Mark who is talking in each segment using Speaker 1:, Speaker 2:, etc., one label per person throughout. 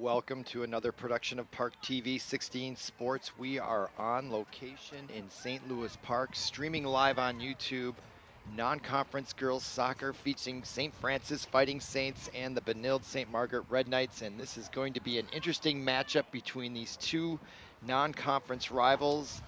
Speaker 1: Welcome to another production of ParkTV 16 Sports. We are on location in St. Louis Park, streaming live on YouTube. Non-conference girls soccer featuring St. Francis Fighting Saints and the Benilde-St. Margaret Red Knights. And this is going to be an interesting matchup between these two non-conference rivals.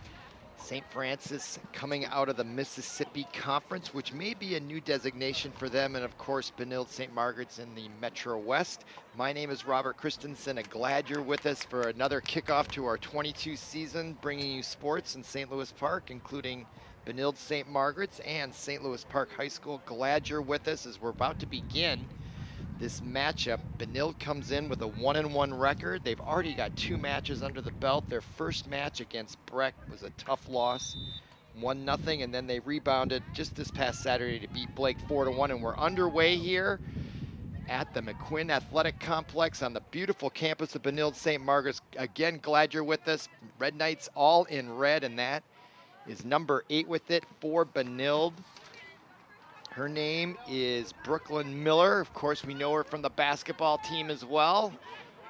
Speaker 1: St. Francis coming out of the Mississippi Conference, which may be a new designation for them, and of course Benilde-St. Margaret's in the Metro West. My name is Robert Christensen, and glad you're with us for another kickoff to our 22 season, bringing you sports in St. Louis Park, including Benilde-St. Margaret's and St. Louis Park High School. Glad you're with us as we're about to begin this matchup. Benilde comes in with a 1-1 record. They've already got 2 matches under the belt. Their first match against Breck was a tough loss, 1-0, and then they rebounded just this past Saturday to beat Blake 4-1, and we're underway here at the McQuinn Athletic Complex on the beautiful campus of Benilde-St. Margaret's. Again, glad you're with us. Red Knights all in red, and that is number 8 with it for Benilde. Her name is Brooklyn Miller. Of course, we know her from the basketball team as well,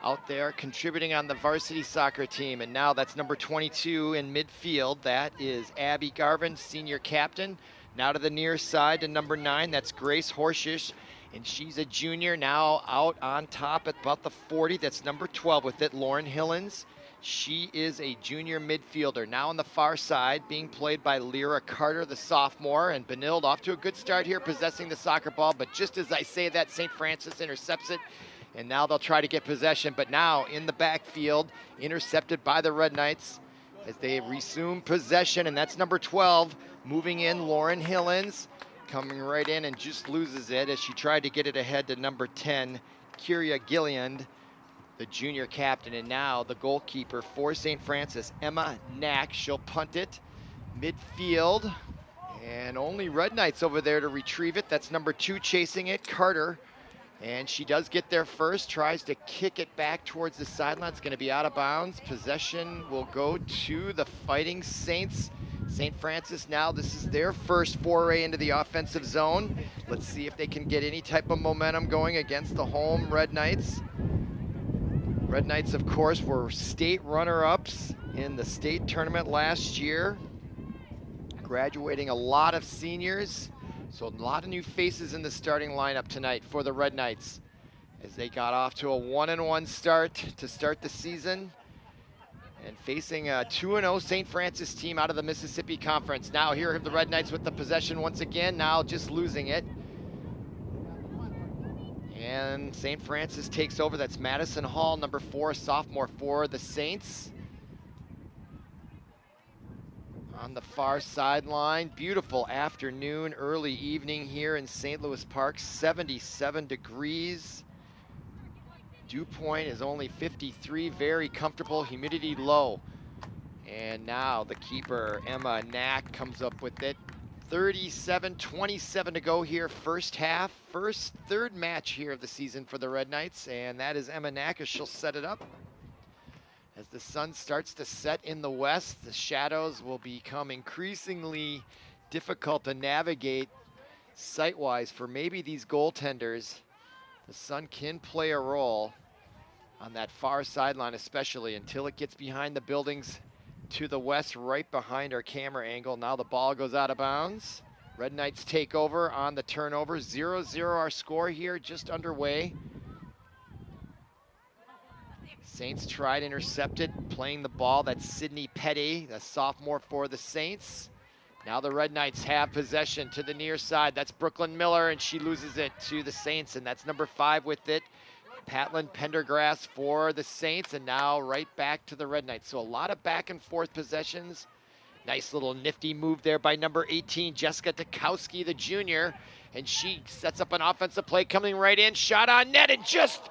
Speaker 1: out there contributing on the varsity soccer team. And now that's number 22 in midfield. That is Abby Garvin, senior captain. Now to the near side to number 9, that's Grace Horshish, and she's a junior now out on top at about the 40. That's number 12 with it, Lauren Hillens. She is a junior midfielder. Now on the far side, being played by Lyra Carter, the sophomore, and Benilde off to a good start here, possessing the soccer ball, but just as I say that, St. Francis intercepts it, and now they'll try to get possession, but now in the backfield, intercepted by the Red Knights as they resume possession, and that's number 12, moving in, Lauren Hillens, coming right in and just loses it as she tried to get it ahead to number 10, Kyria Gilliand, the junior captain. And now the goalkeeper for St. Francis, Emma Knack. She'll punt it midfield, and only Red Knights over there to retrieve it. That's number 2 chasing it, Carter, and she does get there first, tries to kick it back towards the sideline. It's going to be out of bounds. Possession will go to the Fighting Saints. St. Francis now, this is their first foray into the offensive zone. Let's see if they can get any type of momentum going against the home Red Knights. Red Knights, of course, were state runner-ups in the state tournament last year, graduating a lot of seniors, so a lot of new faces in the starting lineup tonight for the Red Knights as they got off to a 1-1 start to start the season and facing a 2-0 St. Francis team out of the Mississippi Conference. Now here are the Red Knights with the possession once again, now just losing it. And St. Francis takes over. That's Madison Hall, number 4, sophomore for the Saints. On the far sideline, beautiful afternoon, early evening here in St. Louis Park, 77 degrees. Dew point is only 53, very comfortable, humidity low. And now the keeper, Emma Knack, comes up with it. 37-27 to go here, first half. Third match here of the season for the Red Knights, and that is Emma Knack as she'll set it up. As the sun starts to set in the west, the shadows will become increasingly difficult to navigate sight-wise for maybe these goaltenders. The sun can play a role on that far sideline, especially until it gets behind the buildings to the west, right behind our camera angle. Now the ball goes out of bounds. Red Knights take over on the turnover. 0-0 our score here, just underway. Saints tried, intercepted, playing the ball. That's Sydney Petty, the sophomore for the Saints. Now the Red Knights have possession to the near side. That's Brooklyn Miller, and she loses it to the Saints, and that's number 5 with it, Patlin Pendergrass for the Saints, and now right back to the Red Knights. So a lot of back and forth possessions. Nice little nifty move there by number 18, Jessica Dukowski, the junior, and she sets up an offensive play coming right in, shot on net, and just,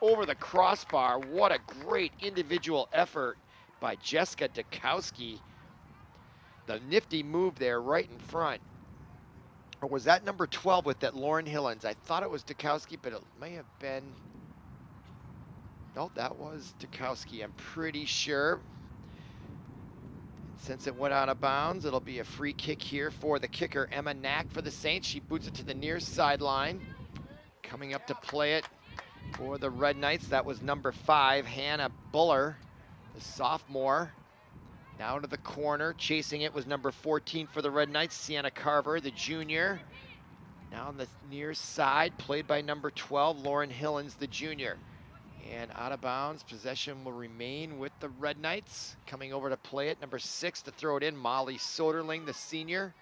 Speaker 1: over the crossbar. What a great individual effort by Jessica Dukowski. The nifty move there right in front. Or was that number 12 with that Lauren Hillens? I thought it was Dukowski, but it may have been, no, that was Dukowski, I'm pretty sure. Since it went out of bounds, it'll be a free kick here for the kicker, Emma Knack for the Saints. She boots it to the near sideline. Coming up to play it For the Red Knights, that was number 5, Hannah Buller, the sophomore. Now to the corner, chasing it was number 14 for the Red Knights, Sienna Carver, the junior. Now on the near side, played by number 12, Lauren Hillens, the junior. And out of bounds, possession will remain with the Red Knights. Coming over to play it, number 6 to throw it in, Molly Soderling, the senior.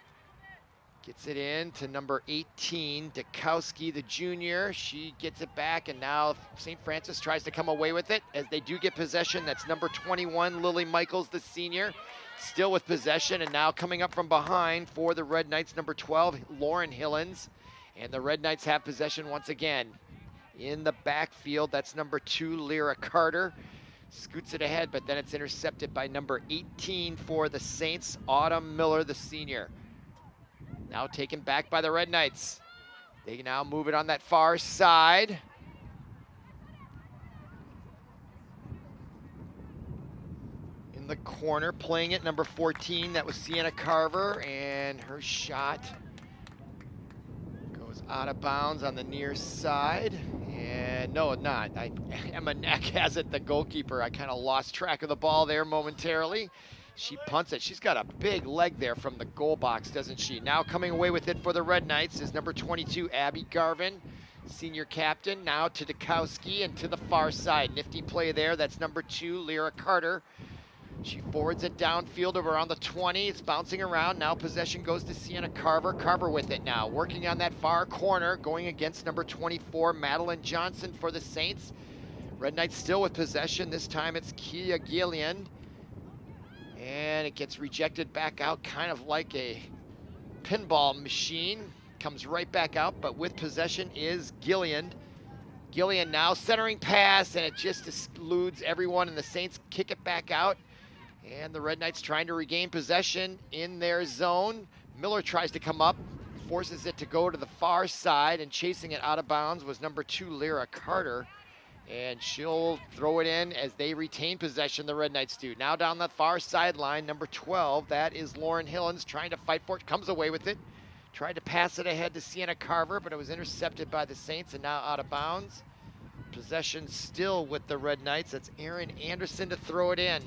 Speaker 1: Gets it in to number 18, Dukowski, the junior. She gets it back, and now St. Francis tries to come away with it as they do get possession. That's number 21, Lily Michaels, the senior, still with possession, and now coming up from behind for the Red Knights, number 12, Lauren Hillens. And the Red Knights have possession once again. In the backfield, that's number 2, Lyra Carter. Scoots it ahead, but then it's intercepted by number 18 for the Saints, Autumn Miller, the senior. Now taken back by the Red Knights. They now move it on that far side. In the corner, playing it, number 14, that was Sienna Carver, and her shot goes out of bounds on the near side. And no, not. Emma Neck has it, the goalkeeper. I kind of lost track of the ball there momentarily. She punts it. She's got a big leg there from the goal box, doesn't she? Now coming away with it for the Red Knights is number 22, Abby Garvin, senior captain. Now to Dukowski and to the far side. Nifty play there. That's number 2, Lyra Carter. She forwards it downfield over on the 20. It's bouncing around. Now possession goes to Sienna Carver. Carver with it now, working on that far corner, going against number 24, Madeline Johnson for the Saints. Red Knights still with possession. This time it's Kia Gillian. And it gets rejected back out, kind of like a pinball machine. Comes right back out, but with possession is Gillian. Gillian now centering pass, and it just eludes everyone, and the Saints kick it back out. And the Red Knights trying to regain possession in their zone. Miller tries to come up, forces it to go to the far side, and chasing it out of bounds was number 2, Lyra Carter. And she'll throw it in as they retain possession, the Red Knights do. Now down the far sideline, number 12, that is Lauren Hillens trying to fight for it, comes away with it. Tried to pass it ahead to Sienna Carver, but it was intercepted by the Saints and now out of bounds. Possession still with the Red Knights. That's Erin Anderson to throw it in.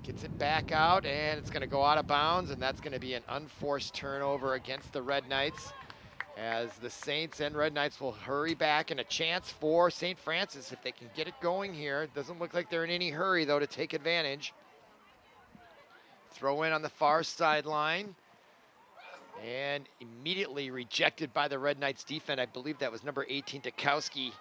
Speaker 1: Gets it back out, and it's gonna go out of bounds, and that's gonna be an unforced turnover against the Red Knights, as the Saints and Red Knights will hurry back, and a chance for St. Francis if they can get it going here. It doesn't look like they're in any hurry, though, to take advantage. Throw in on the far sideline, and immediately rejected by the Red Knights defense. I believe that was number 18, Dukowski.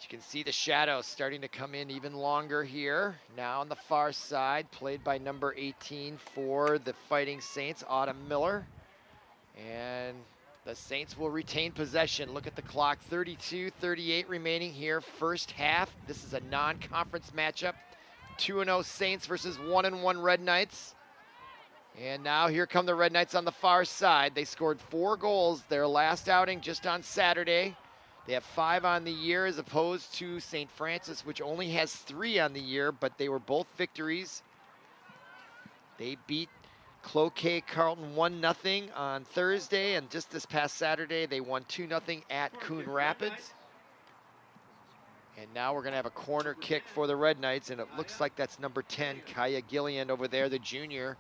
Speaker 1: You can see the shadows starting to come in even longer here. Now on the far side, played by number 18 for the Fighting Saints, Autumn Miller. And the Saints will retain possession. Look at the clock, 32-38 remaining here, first half. This is a non-conference matchup. 2-0 Saints versus 1-1 Red Knights. And now here come the Red Knights on the far side. They scored 4 goals their last outing just on Saturday. They have 5 on the year as opposed to St. Francis, which only has 3 on the year, but they were both victories. They beat Cloquet Carleton 1-0 on Thursday, and just this past Saturday, they won 2-0 at Coon Rapids. And now we're gonna have a corner kick for the Red Knights, and it looks like that's number 10, Kaya Gillian over there, the junior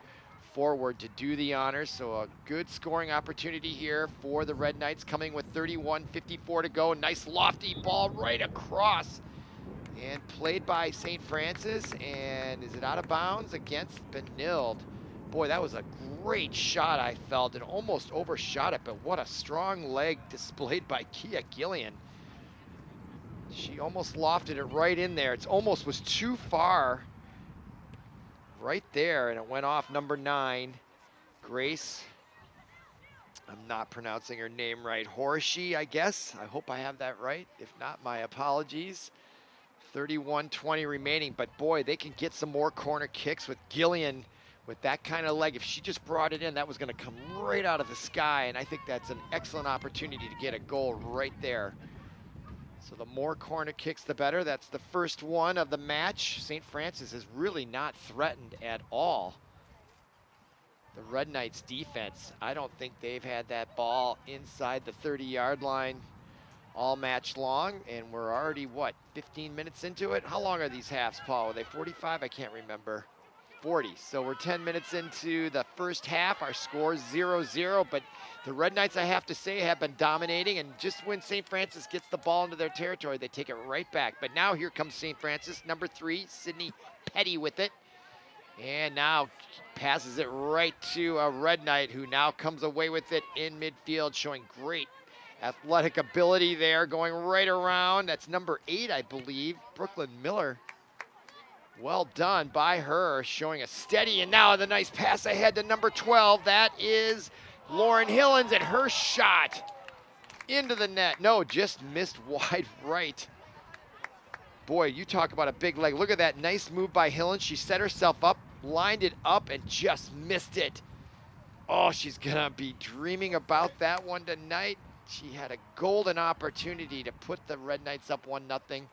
Speaker 1: forward, to do the honors. So a good scoring opportunity here for the Red Knights, coming with 31:54 to go. Nice lofty ball right across, and played by St. Francis, and is it out of bounds against Benilde? Boy, that was a great shot, I felt. It almost overshot it, but what a strong leg displayed by Kia Gillian. She almost lofted it right in there. It almost was too far right there, and it went off number 9, Grace. I'm not pronouncing her name right. Horshi, I guess. I hope I have that right. If not, my apologies. 31:20 remaining, but boy, they can get some more corner kicks with Gillian with that kind of leg. If she just brought it in, that was gonna come right out of the sky, and I think that's an excellent opportunity to get a goal right there. So the more corner kicks, the better. That's the first one of the match. St. Francis is really not threatened at all. The Red Knights defense, I don't think they've had that ball inside the 30-yard line all match long, and we're already, what, 15 minutes into it? How long are these halves, Paul? Are they 45? I can't remember. 40. So we're 10 minutes into the first half. Our score is 0-0, but the Red Knights, I have to say, have been dominating, and just when St. Francis gets the ball into their territory, they take it right back. But now here comes St. Francis, number 3, Sydney Petty with it. And now passes it right to a Red Knight, who now comes away with it in midfield, showing great athletic ability there, going right around. That's number 8, I believe, Brooklyn Miller. Well done by her, showing a steady, and now the nice pass ahead to number 12. That is Lauren Hillens, and her shot into the net. No, just missed wide right. Boy, you talk about a big leg. Look at that nice move by Hillens. She set herself up, lined it up, and just missed it. Oh, she's gonna be dreaming about that one tonight. She had a golden opportunity to put the Red Knights up 1-0.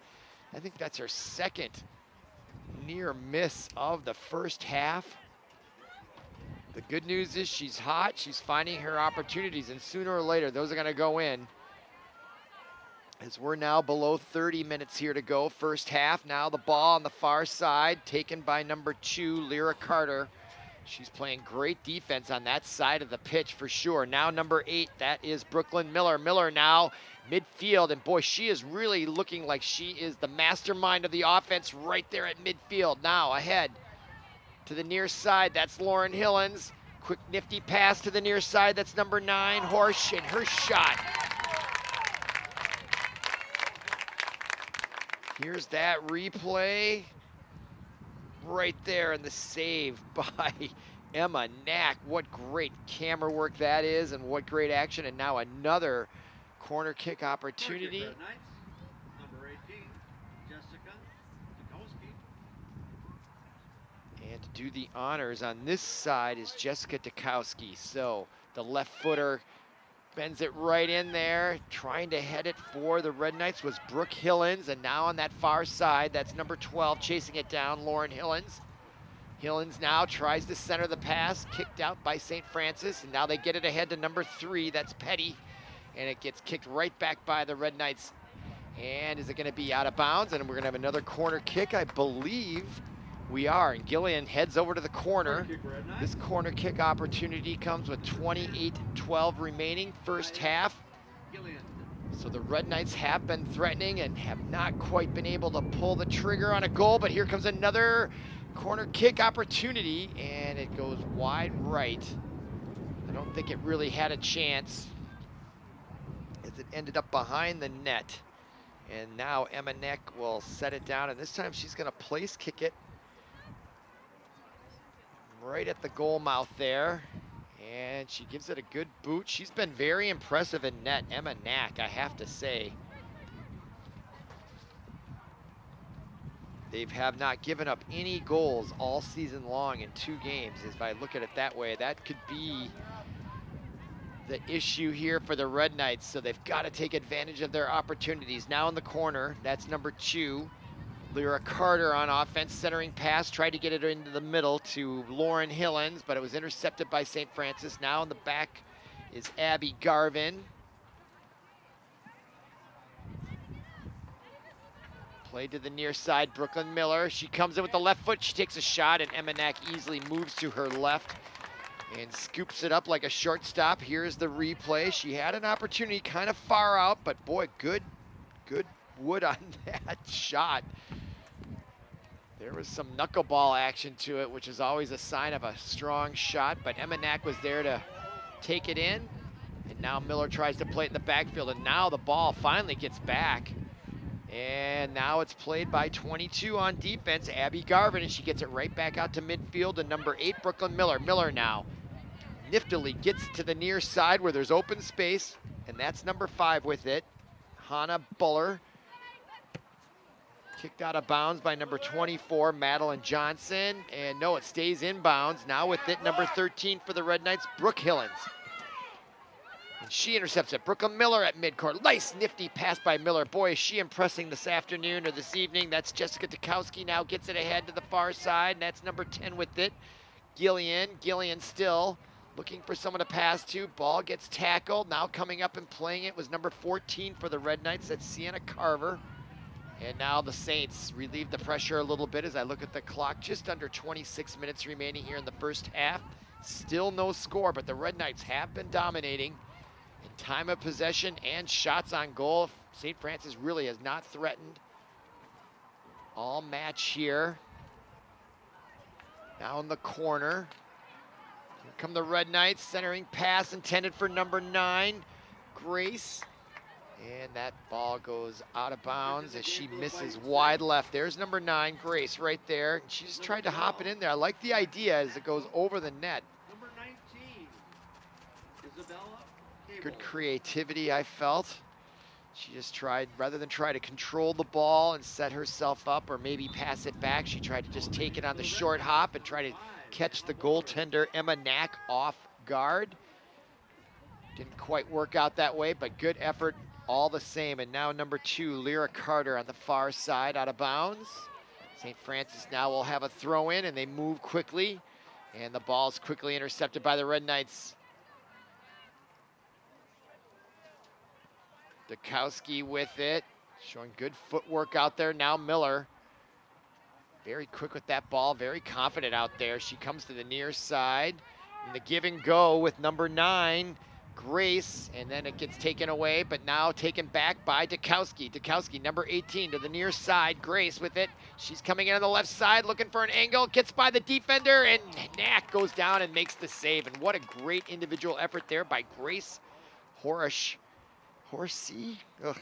Speaker 1: I think that's her second near miss of the first half. The good news is she's hot. She's finding her opportunities, and sooner or later, those are gonna go in. As we're now below 30 minutes here to go, first half. Now the ball on the far side, taken by number 2, Lyra Carter. She's playing great defense on that side of the pitch for sure. Now number 8, that is Brooklyn Miller. Miller now midfield, and boy, she is really looking like she is the mastermind of the offense right there at midfield. Now ahead to the near side, that's Lauren Hillens. Quick nifty pass to the near side, that's number 9, Horsch, and her shot. Here's that replay right there, and the save by Emma Knack. What great camera work that is, and what great action. And now another corner kick opportunity.
Speaker 2: Number 18, Jessica Dukowski.
Speaker 1: And to do the honors on this side is Jessica Dukowski. So the left footer bends it right in there. Trying to head it for the Red Knights was Brooke Hillens, and now on that far side, that's number 12 chasing it down, Lauren Hillens. Hillens now tries to center the pass, kicked out by St. Francis, and now they get it ahead to number 3, that's Petty, and it gets kicked right back by the Red Knights. And is it gonna be out of bounds? And we're gonna have another corner kick, I believe. We are, and Gillian heads over to the corner. This corner kick opportunity comes with 28-12 remaining, first half. So the Red Knights have been threatening and have not quite been able to pull the trigger on a goal, but here comes another corner kick opportunity, and it goes wide right. I don't think it really had a chance, as it ended up behind the net. And now Emma Knack will set it down, and this time she's gonna place kick it right at the goal mouth there, and she gives it a good boot. She's been very impressive in net, Emma Knack, I have to say. They have not given up any goals all season long in 2 games. If I look at it that way, that could be the issue here for the Red Knights, so they've got to take advantage of their opportunities. Now in the corner, that's number 2. Lyra Carter on offense, centering pass, tried to get it into the middle to Lauren Hillens, but it was intercepted by St. Francis. Now in the back is Abby Garvin. Played to the near side, Brooklyn Miller. She comes in with the left foot, she takes a shot, and Emma Knack easily moves to her left and scoops it up like a shortstop. Here's the replay. She had an opportunity kind of far out, but boy, good wood on that shot. There was some knuckleball action to it, which is always a sign of a strong shot, but Emma Knack was there to take it in, and now Miller tries to play it in the backfield, and now the ball finally gets back. And now it's played by 22 on defense, Abby Garvin, and she gets it right back out to midfield to number 8, Brooklyn Miller. Miller now niftily gets to the near side where there's open space, and that's number 5 with it, Hannah Buller. Kicked out of bounds by number 24, Madeline Johnson, and no, it stays in bounds. Now with it, number 13 for the Red Knights, Brooke Hillens. And she intercepts it. Brooklyn Miller at midcourt. Nice, nifty pass by Miller. Boy, is she impressing this afternoon or this evening. That's Jessica Dukowski now gets it ahead to the far side, and that's number 10 with it, Gillian. Gillian still looking for someone to pass to. Ball gets tackled. Now coming up and playing it was number 14 for the Red Knights. That's Sienna Carver. And now the Saints relieve the pressure a little bit as I look at the clock. Just under 26 minutes remaining here in the first half. Still no score, but the Red Knights have been dominating in time of possession and shots on goal. St. Francis really has not threatened all match here. Now in the corner. Here come the Red Knights, centering pass intended for number 9, Grace. And that ball goes out of bounds as she misses wide left. There's number 9, Grace, right there. She just tried to hop it in there. I like the idea as it goes over the net.
Speaker 2: Number 19, Isabella Cable.
Speaker 1: Good creativity, I felt. She just tried, rather than try to control the ball and set herself up or maybe pass it back, she tried to just take it on the short hop and try to catch the goaltender, Emma Knack, off guard. Didn't quite work out that way, but good effort all the same. And now number 2, Lyra Carter on the far side, out of bounds. St. Francis now will have a throw in and they move quickly. And the ball's quickly intercepted by the Red Knights. Dukowski with it, showing good footwork out there. Now Miller, very quick with that ball, very confident out there. She comes to the near side, and the give and go with number 9, Grace, and then it gets taken away, but now taken back by Dukowski. Dukowski, number 18, to the near side. Grace with it. She's coming in on the left side, looking for an angle, gets by the defender, and Knack goes down and makes the save. And what a great individual effort there by Grace Horsey. Ugh.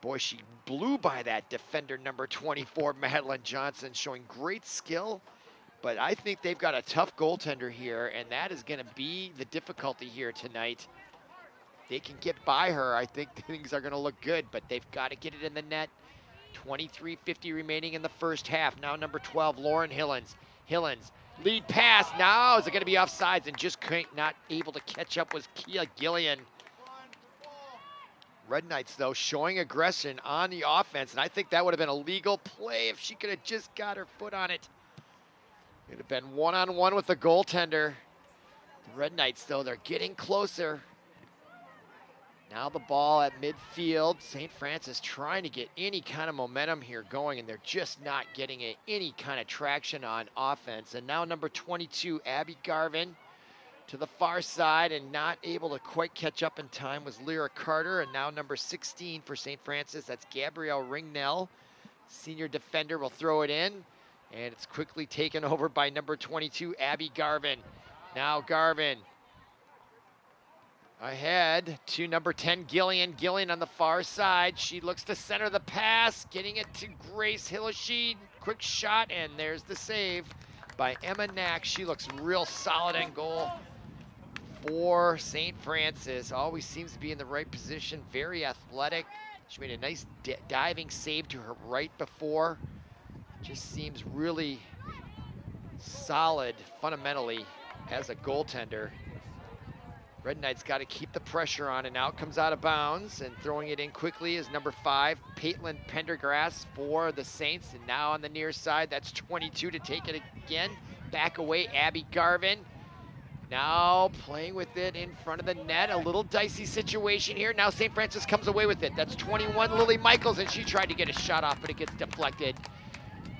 Speaker 1: Boy, she blew by that defender, number 24, Madeline Johnson, showing great skill. But I think they've got a tough goaltender here, and that is going to be the difficulty here tonight. They can get by her. I think things are going to look good, but they've got to get it in the net. 23:50 remaining in the first half. Now number 12, Lauren Hillens. Hillens, lead pass. Now is it going to be offsides, and just not able to catch up was Kia Gillian. Red Knights, though, showing aggression on the offense, and I think that would have been a legal play if she could have just got her foot on it. It would have been one-on-one with the goaltender. The Red Knights, though, they're getting closer. Now the ball at midfield. St. Francis trying to get any kind of momentum here going, and they're just not getting any kind of traction on offense. And now number 22, Abby Garvin, to the far side, and not able to quite catch up in time was Lyra Carter. And now number 16 for St. Francis, that's Gabrielle Ringnell. Senior defender will throw it in, and it's quickly taken over by number 22, Abby Garvin. Now Garvin ahead to number 10, Gillian. Gillian on the far side. She looks to center the pass, getting it to Grace Hillesheed. Quick shot, and there's the save by Emma Knack. She looks real solid in goal for St. Francis. Always seems to be in the right position, very athletic. She made a nice diving save to her right before. Just seems really solid fundamentally as a goaltender. Red Knights got to keep the pressure on, and now it comes out of bounds, and throwing it in quickly is number 5, Paitlin Pendergrass for the Saints. And now on the near side, that's 22 to take it again. Back away, Abby Garvin. Now playing with it in front of the net. A little dicey situation here. Now St. Francis comes away with it. That's 21, Lily Michaels, and she tried to get a shot off, but it gets deflected.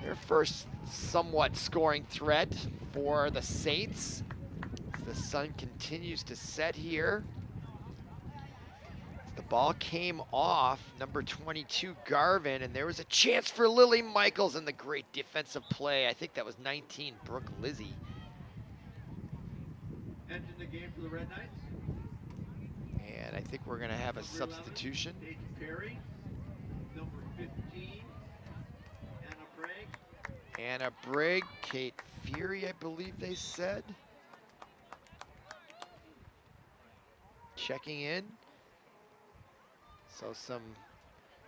Speaker 1: Their first somewhat scoring threat for the Saints. The sun continues to set here. The ball came off number 22, Garvin, and there was a chance for Lily Michaels in the great defensive play. I think that was 19, Brooke Lizzie.
Speaker 2: Entering the game for the Red Knights.
Speaker 1: And I think we're going to have a substitution.
Speaker 2: Paige Perry, number 15, Anna Bragg.
Speaker 1: Anna Brigg, Kate Fury, I believe they said. Checking in. So some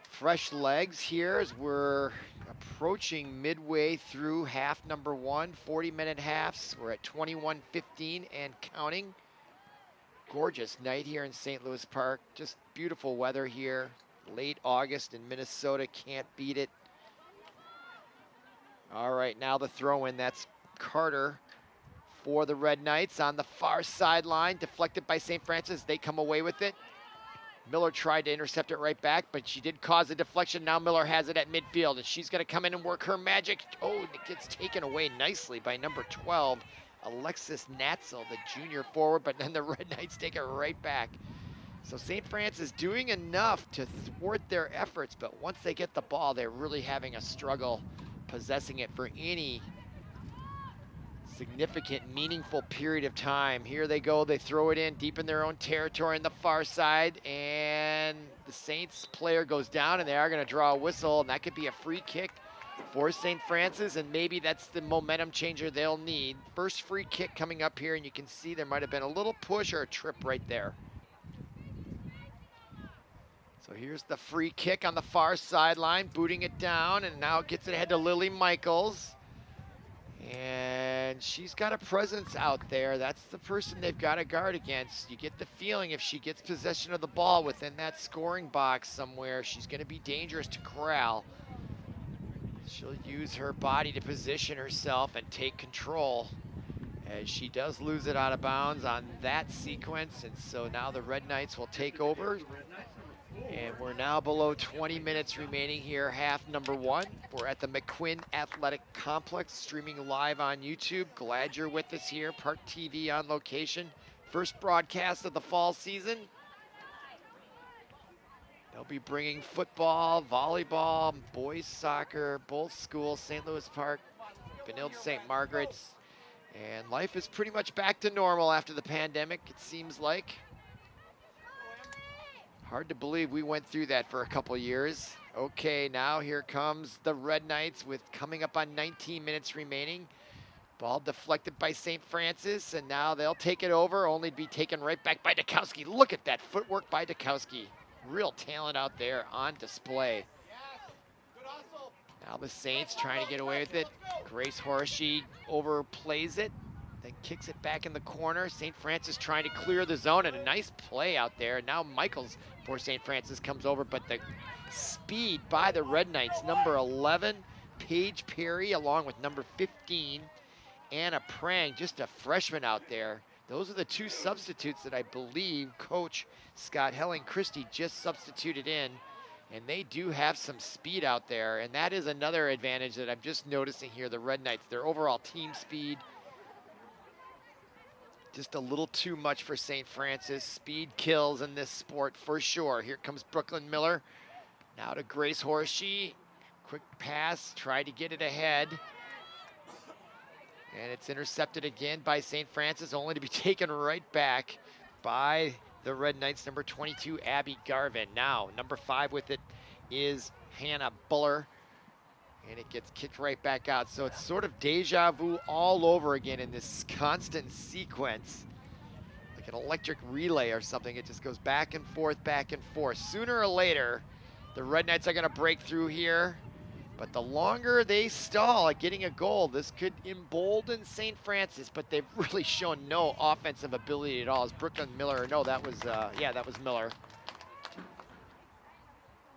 Speaker 1: fresh legs here as we're approaching midway through half number 1, 40-minute halves. We're at 21:15 and counting. Gorgeous night here in St. Louis Park. Just beautiful weather here. Late August in Minnesota, can't beat it. All right, now the throw in, that's Carter for the Red Knights on the far sideline, deflected by St. Francis. They come away with it. Miller tried to intercept it right back, but she did cause a deflection. Now Miller has it at midfield, and she's going to come in and work her magic. Oh, it gets taken away nicely by number 12, Alexis Natzel, the junior forward, but then the Red Knights take it right back. So St. Francis doing enough to thwart their efforts, but once they get the ball, they're really having a struggle possessing it for any significant, meaningful period of time. Here they go, they throw it in deep in their own territory on the far side, and the Saints player goes down, and they are going to draw a whistle, and that could be a free kick for St. Francis, and maybe that's the momentum changer they'll need. First free kick coming up here, and you can see there might have been a little push or a trip right there. So here's the free kick on the far sideline, booting it down, and now it gets it ahead to Lily Michaels. And she's got a presence out there. That's the person they've got to guard against. You get the feeling if she gets possession of the ball within that scoring box somewhere, she's going to be dangerous to corral. She'll use her body to position herself and take control, as she does lose it out of bounds on that sequence. And so now the Red Knights will take over. And we're now below 20 minutes remaining here, half number one. We're at the McQuinn Athletic Complex, streaming live on YouTube. Glad you're with us here, ParkTV on location. First broadcast of the fall season. They'll be bringing football, volleyball, boys soccer, both schools, St. Louis Park, Benilde-St. Margaret's. And life is pretty much back to normal after the pandemic, it seems like. Hard to believe we went through that for a couple years. Okay, now here comes the Red Knights with coming up on 19 minutes remaining. Ball deflected by St. Francis, and now they'll take it over, only to be taken right back by Dukowski. Look at that footwork by Dukowski. Real talent out there on display. Now the Saints trying to get away with it. Grace Horschy overplays it, then kicks it back in the corner. St. Francis trying to clear the zone, and a nice play out there. Now Michaels for St. Francis comes over, but the speed by the Red Knights, number 11, Paige Perry, along with number 15, Anna Prang, just a freshman out there. Those are the two substitutes that I believe Coach Scott Helling-Christie just substituted in, and they do have some speed out there, and that is another advantage that I'm just noticing here, the Red Knights, their overall team speed, just a little too much for St. Francis. Speed kills in this sport for sure. Here comes Brooklyn Miller. Now to Grace Horschy. Quick pass, try to get it ahead. And it's intercepted again by St. Francis, only to be taken right back by the Red Knights, number 22, Abby Garvin. Now, number 5 with it is Hannah Buller. And it gets kicked right back out. So it's sort of deja vu all over again in this constant sequence. Like an electric relay or something. It just goes back and forth, back and forth. Sooner or later, the Red Knights are going to break through here. But the longer they stall at getting a goal, this could embolden St. Francis. But they've really shown no offensive ability at all. As Brooklyn Miller, no, that was Miller.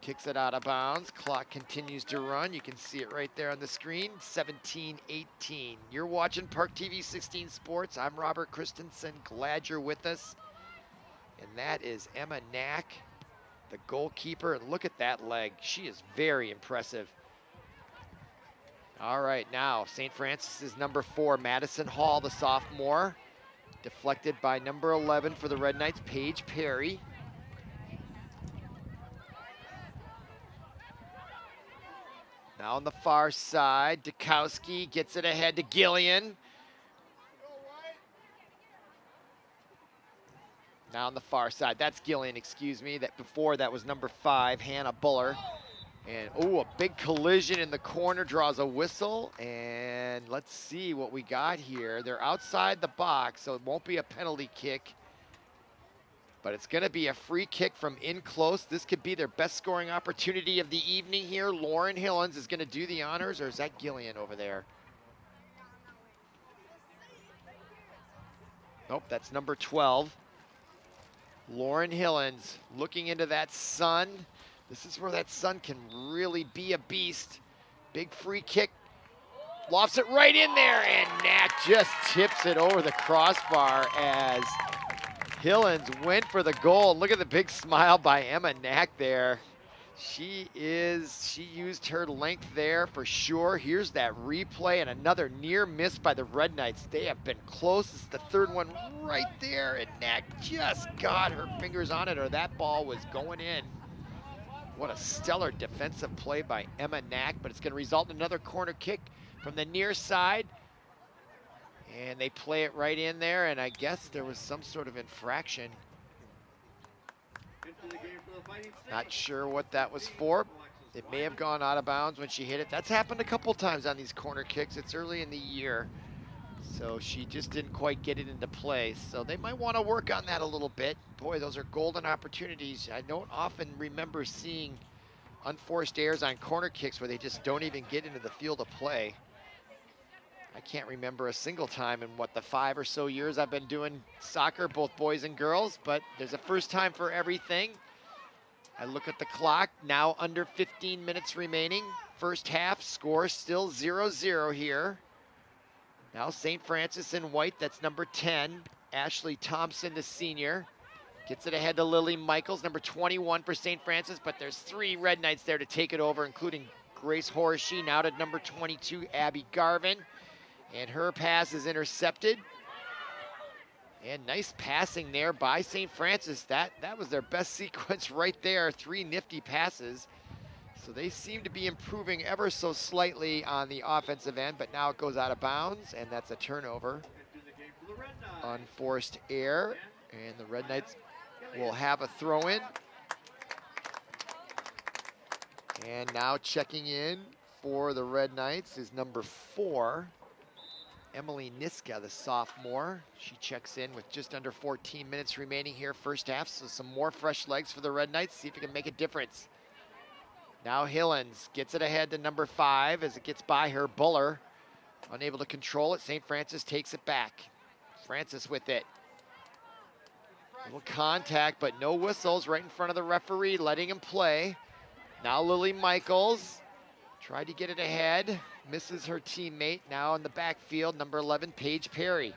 Speaker 1: Kicks it out of bounds. Clock continues to run. You can see it right there on the screen. 17-18. You're watching ParkTV 16 Sports. I'm Robert Christensen. Glad you're with us. And that is Emma Knack, the goalkeeper. And look at that leg. She is very impressive. All right, now St. Francis is number 4, Madison Hall, the sophomore. Deflected by number 11 for the Red Knights, Paige Perry. Now on the far side, Dukowski gets it ahead to Gillian. Now on the far side, that's Gillian, excuse me. That before that was number 5, Hannah Buller. And oh, a big collision in the corner, draws a whistle. And let's see what we got here. They're outside the box, so it won't be a penalty kick. But it's going to be a free kick from in close. This could be their best scoring opportunity of the evening here. Lauren Hillens is going to do the honors, or is that Gillian over there? Nope, that's number 12. Lauren Hillens looking into that sun. This is where that sun can really be a beast. Big free kick. lofts it right in there, and Knack just tips it over the crossbar as Hillens went for the goal. Look at the big smile by Emma Knack there. She used her length there for sure. Here's that replay and another near miss by the Red Knights. They have been close. It's the third one right there, and Knack just got her fingers on it, or that ball was going in. What a stellar defensive play by Emma Knack, but it's going to result in another corner kick from the near side. And they play it right in there, and I guess there was some sort of infraction. Not sure what that was for. It may have gone out of bounds when she hit it. That's happened a couple times on these corner kicks. It's early in the year, so she just didn't quite get it into play. So they might want to work on that a little bit. Boy, those are golden opportunities. I don't often remember seeing unforced errors on corner kicks where they just don't even get into the field of play. I can't remember a single time in what, the 5 or so years I've been doing soccer, both boys and girls, but there's a first time for everything. I look at the clock, now under 15 minutes remaining. First half, score still 0-0 here. Now St. Francis in white, that's number 10. Ashley Thompson, the senior, gets it ahead to Lily Michaels, number 21 for St. Francis, but there's 3 Red Knights there to take it over, including Grace Horsey, now to number 22, Abby Garvin. And her pass is intercepted. And nice passing there by St. Francis. That was their best sequence right there. 3 nifty passes. So they seem to be improving ever so slightly on the offensive end, but now it goes out of bounds, and that's a turnover. Unforced error, and the Red Knights will have a throw-in. And now checking in for the Red Knights is number 4. Emily Niska, the sophomore. She checks in with just under 14 minutes remaining here first half, so some more fresh legs for the Red Knights, see if it can make a difference. Now Hillens gets it ahead to number 5 as it gets by her. Buller, unable to control it. St. Francis takes it back. Francis with it. Little contact, but no whistles right in front of the referee, letting him play. Now Lily Michaels tried to get it ahead. Misses her teammate. Now in the backfield, number 11, Paige Perry.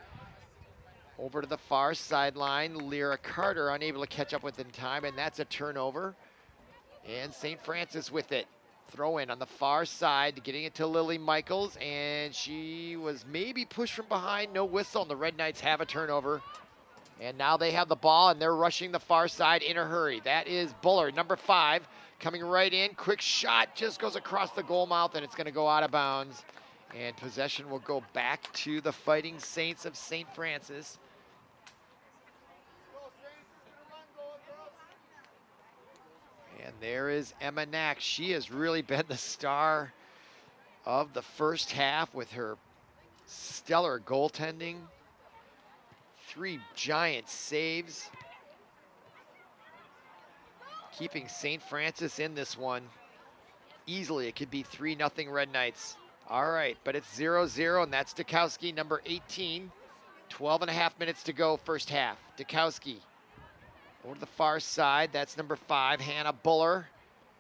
Speaker 1: Over to the far sideline, Lyra Carter unable to catch up with in time, and that's a turnover. And St. Francis with it. Throw in on the far side, getting it to Lily Michaels, and she was maybe pushed from behind, no whistle, and the Red Knights have a turnover. And now they have the ball, and they're rushing the far side in a hurry. That is Buller, number 5. Coming right in, quick shot, just goes across the goal mouth, and it's going to go out of bounds. And possession will go back to the Fighting Saints of St. Francis. And there is Emma Knack. She has really been the star of the first half with her stellar goaltending. 3 giant saves, keeping St. Francis in this one. Easily, it could be 3-0 Red Knights. All right, but it's 0-0, and that's Dukowski, number 18. 12.5 minutes to go, first half. Dukowski over to the far side. That's number 5, Hannah Buller.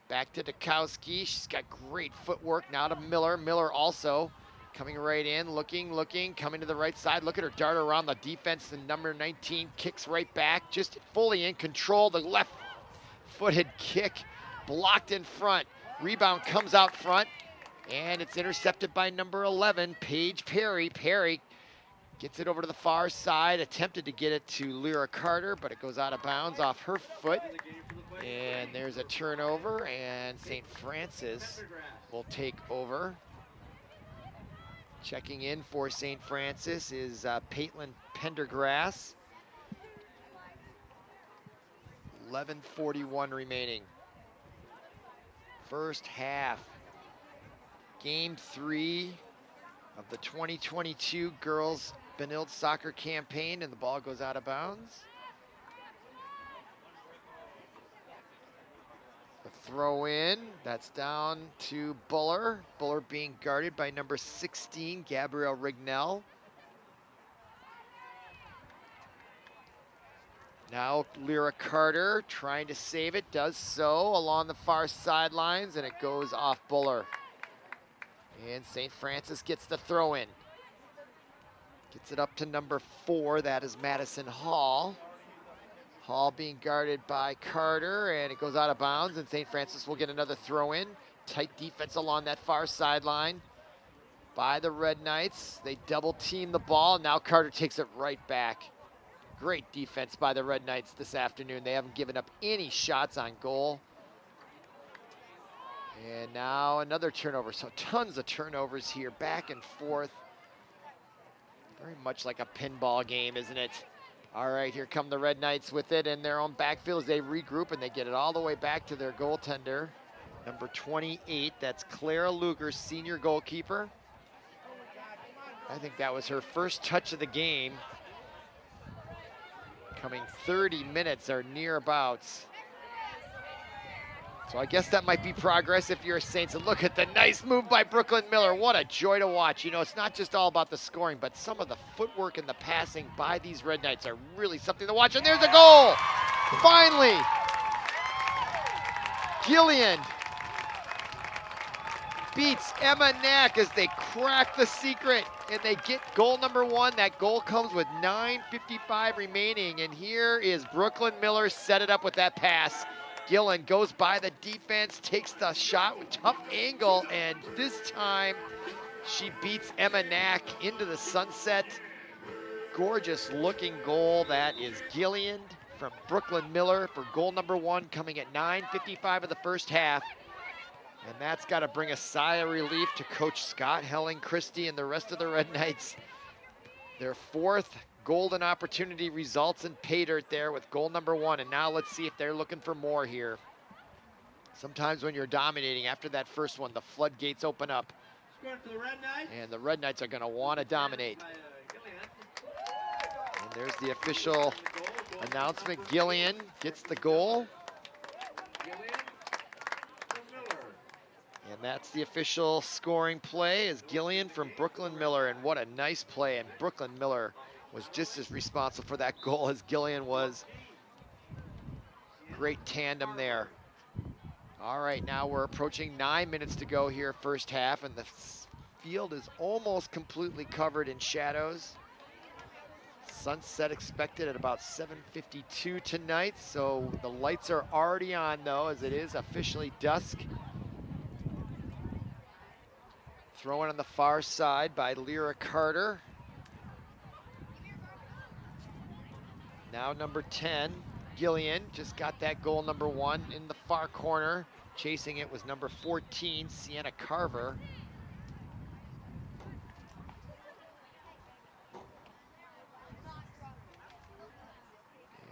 Speaker 1: Back to Dukowski. She's got great footwork now to Miller. Miller also coming right in, looking, coming to the right side. Look at her dart around the defense. The number 19 kicks right back, just fully in control. The left-footed kick blocked in front. Rebound comes out front, and it's intercepted by number 11, Paige Perry. Perry gets it over to the far side, attempted to get it to Lyra Carter, but it goes out of bounds off her foot. And there's a turnover, and St. Francis will take over. Checking in for St. Francis is Paitlin Pendergrass. 11:41 remaining. First half. Game 3 of the 2022 girls Benilde soccer campaign, and the ball goes out of bounds. The throw in, that's down to Buller. Buller being guarded by number 16, Gabrielle Rignell. Now Lyra Carter trying to save it, does so along the far sidelines, and it goes off Buller. And St. Francis gets the throw in. Gets it up to number 4, that is Madison Hall. Hall being guarded by Carter, and it goes out of bounds, and St. Francis will get another throw in. Tight defense along that far sideline by the Red Knights. They double team the ball. Now Carter takes it right back. Great defense by the Red Knights this afternoon. They haven't given up any shots on goal. And now another turnover. So tons of turnovers here, back and forth. Very much like a pinball game, isn't it? All right, here come the Red Knights with it in their own backfield as they regroup, and they get it all the way back to their goaltender. Number 28, that's Clara Luger, senior goalkeeper. I think that was her first touch of the game. Coming 30 minutes or nearabouts. So I guess that might be progress if you're a Saints. And look at the nice move by Brooklyn Miller. What a joy to watch. You know, it's not just all about the scoring, but some of the footwork and the passing by these Red Knights are really something to watch. And there's a goal! Finally! Gillian beats Emma Knack as they crack the secret and they get goal number 1. That goal comes with 9:55 remaining, and here is Brooklyn Miller, set it up with that pass. Gillen goes by the defense, takes the shot with tough angle, and this time she beats Emma Knack into the sunset. Gorgeous looking goal. That is Gillian from Brooklyn Miller for goal number 1, coming at 9:55 of the first half. And that's got to bring a sigh of relief to Coach Scott, Helen Christie, and the rest of the Red Knights. Their 4th golden opportunity results in pay dirt there with goal number 1. And now let's see if they're looking for more here. Sometimes when you're dominating after that first one, the floodgates open up.
Speaker 2: Scoring for the Red Knights.
Speaker 1: And the Red Knights are going to want to dominate. And there's the official announcement. Gillian gets the goal. And that's the official scoring play, is Gillian from Brooklyn Miller. And what a nice play. And Brooklyn Miller was just as responsible for that goal as Gillian was. Great tandem there. All right, now we're approaching 9 minutes to go here, first half, and the field is almost completely covered in shadows. Sunset expected at about 7:52 tonight, so the lights are already on though, as it is officially dusk. Thrown on the far side by Lyra Carter. Now number 10, Gillian, just got that goal number 1 in the far corner. Chasing it was number 14, Sienna Carver.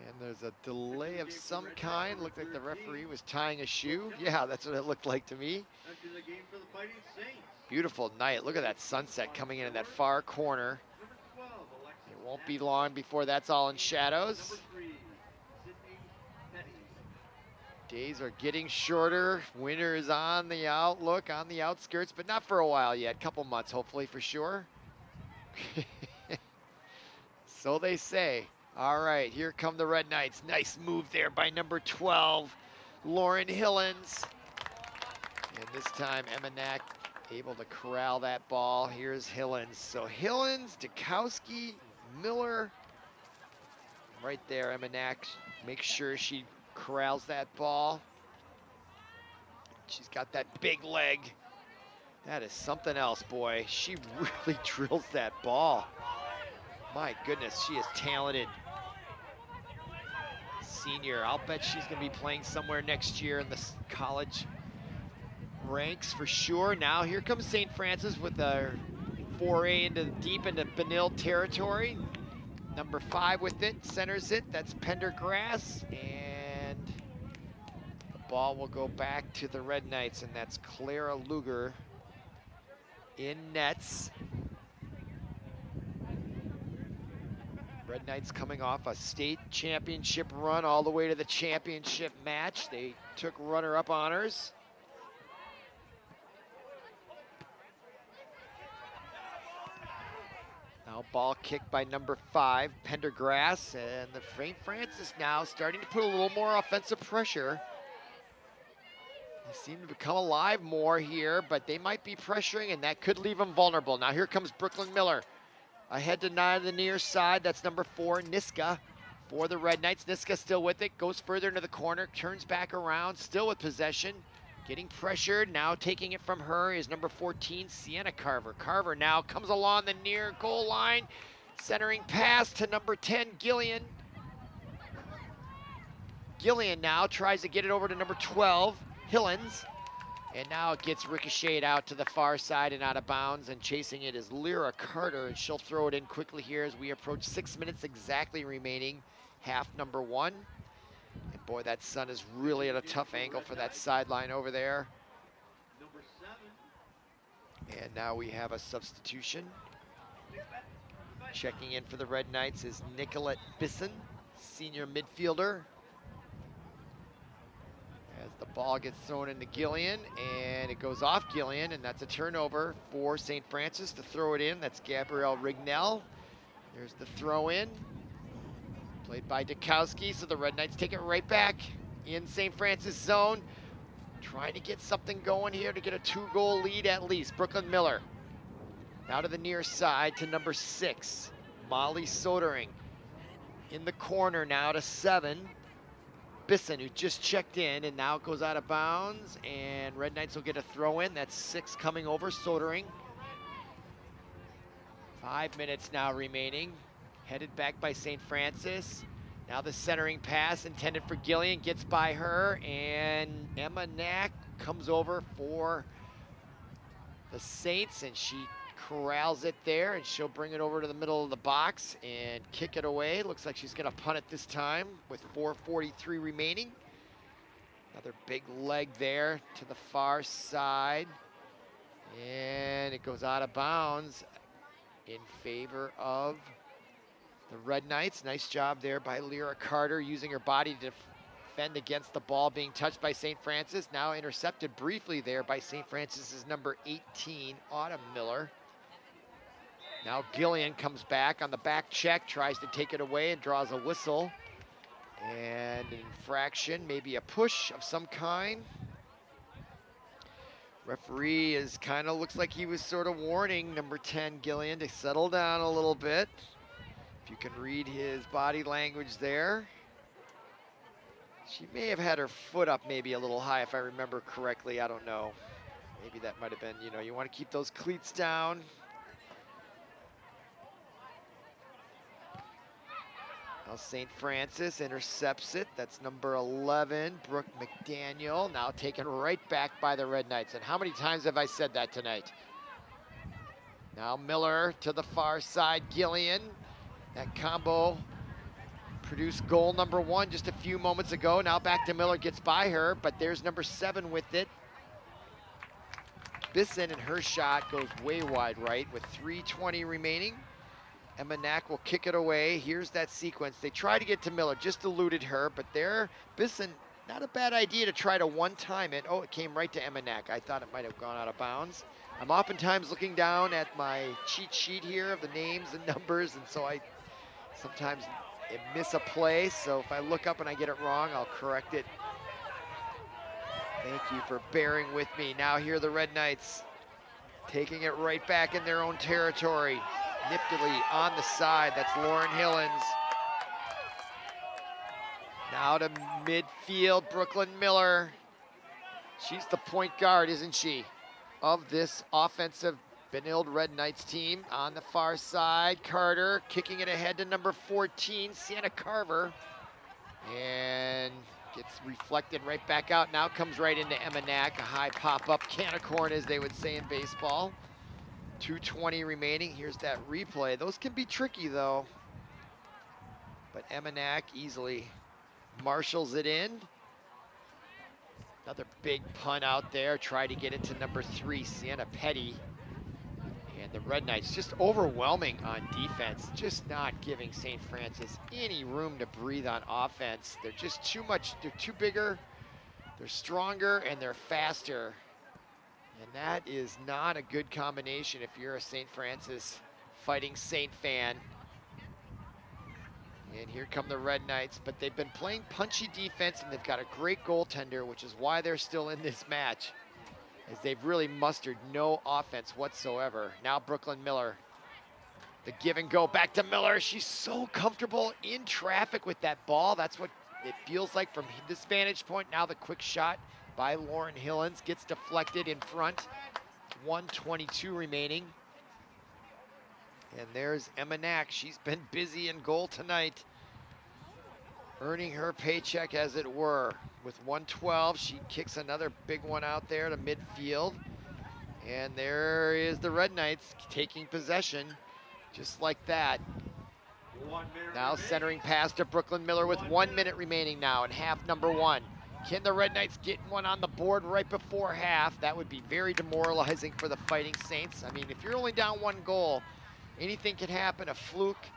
Speaker 1: And there's a delay of some kind. Looked like the referee was tying a shoe. Yeah, that's what it looked like to me.
Speaker 2: After the game for the Fighting Saints.
Speaker 1: Beautiful night. Look at that sunset coming in that far corner.
Speaker 2: Number 12, Alexis.
Speaker 1: It won't be long before that's all in shadows.
Speaker 2: Number 3, Sydney Petty.
Speaker 1: Days are getting shorter. Winter is on the outlook, on the outskirts, but not for a while yet. Couple months, hopefully, for sure. So they say. All right, here come the Red Knights. Nice move there by number 12, Lauren Hillens. And this time, Emma Knack able to corral that ball. Here's Hillens. So Hillens, Dukowski, Miller. Right there, Emma Knack makes sure she corrals that ball. She's got that big leg. That is something else, boy. She really drills that ball. My goodness, she is talented. Senior, I'll bet she's gonna be playing somewhere next year in the college ranks for sure. Now here comes St. Francis with a foray deep into Benilde territory. Number 5 with it, centers it. That's Pendergrass, and the ball will go back to the Red Knights, and that's Clara Luger in nets. Red Knights coming off a state championship run all the way to the championship match. They took runner-up honors. Now ball kicked by number 5, Pendergrass, and the St. Francis now starting to put a little more offensive pressure. They seem to become alive more here, but they might be pressuring, and that could leave them vulnerable. Now here comes Brooklyn Miller. Ahead to 9 to the near side. That's number 4, Niska, for the Red Knights. Niska still with it, goes further into the corner, turns back around, still with possession. Getting pressured, now taking it from her is number 14, Sienna Carver. Carver now comes along the near goal line, centering pass to number 10, Gillian. Gillian now tries to get it over to number 12, Hillens. And now it gets ricocheted out to the far side and out of bounds, and chasing it is Lyra Carter, and she'll throw it in quickly here as we approach 6 minutes exactly remaining, half number 1. And boy, that sun is really at a tough angle for that sideline over there.
Speaker 2: Number 7.
Speaker 1: And now we have a substitution. Checking in for the Red Knights is Nicolette Bisson, senior midfielder. As the ball gets thrown into Gillian, and it goes off Gillian, and that's a turnover for St. Francis to throw it in. That's Gabrielle Rignell. There's the throw in, played by Dukowski, so the Red Knights take it right back in St. Francis zone. Trying to get something going here to get a 2-goal lead at least. Brooklyn Miller now to the near side to number 6, Molly Soetering. In the corner now to 7, Bisson, who just checked in, and now it goes out of bounds, and Red Knights will get a throw in. That's 6 coming over, Soetering. 5 minutes now remaining. Headed back by St. Francis. Now the centering pass intended for Gillian, gets by her, and Emma Knack comes over for the Saints, and she corrals it there, and she'll bring it over to the middle of the box and kick it away. Looks like she's gonna punt it this time with 4:43 remaining. Another big leg there to the far side, and it goes out of bounds in favor of the Red Knights. Nice job there by Lyra Carter, using her body to defend against the ball being touched by St. Francis. Now intercepted briefly there by St. Francis's number 18, Autumn Miller. Now Gillian comes back on the back check, tries to take it away and draws a whistle. And an infraction, maybe a push of some kind. Referee is kind of looks like he was sort of warning number 10, Gillian, to settle down a little bit. If you can read his body language there. She may have had her foot up maybe a little high if I remember correctly, I don't know. Maybe that might have been, you want to keep those cleats down. Now St. Francis intercepts it. That's number 11, Brooke McDaniel. Now taken right back by the Red Knights. And how many times have I said that tonight? Now Miller to the far side, Gillian. That combo produced goal number 1 just a few moments ago. Now back to Miller, gets by her, but there's number 7 with it. Bisson, and her shot goes way wide right with 3:20 remaining. Emma Knack will kick it away. Here's that sequence. They try to get to Miller, just eluded her, but there, Bisson, not a bad idea to try to one-time it. Oh, it came right to Emma Knack. I thought it might have gone out of bounds. I'm oftentimes looking down at my cheat sheet here of the names and numbers, and so I sometimes miss a play. So if I look up and I get it wrong, I'll correct it. Thank you for bearing with me. Now here are the Red Knights taking it right back in their own territory. Niftily on the side, that's Lauren Hillens. Now to midfield, Brooklyn Miller. She's the point guard, isn't she, of this offensive Benilde Red Knights team. On the far side, Carter kicking it ahead to number 14, Sienna Carver. And gets reflected right back out. Now comes right into Emma Knack, a high pop-up can of corn, as they would say in baseball. 2:20 remaining. Here's that replay. Those can be tricky though. But Emma Knack easily marshals it in. Another big punt out there. Try to get it to number 3, Sienna Petty. And the Red Knights just overwhelming on defense. Just not giving St. Francis any room to breathe on offense. They're just too much. They're too bigger. They're stronger and they're faster. And that is not a good combination if you're a St. Francis Fighting Saint fan. And here come the Red Knights, but they've been playing punchy defense and they've got a great goaltender, which is why they're still in this match, as they've really mustered no offense whatsoever. Now Brooklyn Miller, the give and go back to Miller. She's so comfortable in traffic with that ball. That's what it feels like from this vantage point. Now the quick shot by Lauren Hillens gets deflected in front. 1:22 remaining. And there's Emma Knack. She's been busy in goal tonight, earning her paycheck, as it were. With 1:12, she kicks another big one out there to midfield. And there is the Red Knights taking possession, just like that.
Speaker 2: 1 minute
Speaker 1: Now
Speaker 2: remaining.
Speaker 1: centering pass to Brooklyn Miller with 1 minute remaining now in half number one. Can the Red Knights get one on the board right before half? That would be very demoralizing for the Fighting Saints. I mean, if you're only down 1 goal, anything can happen. A fluke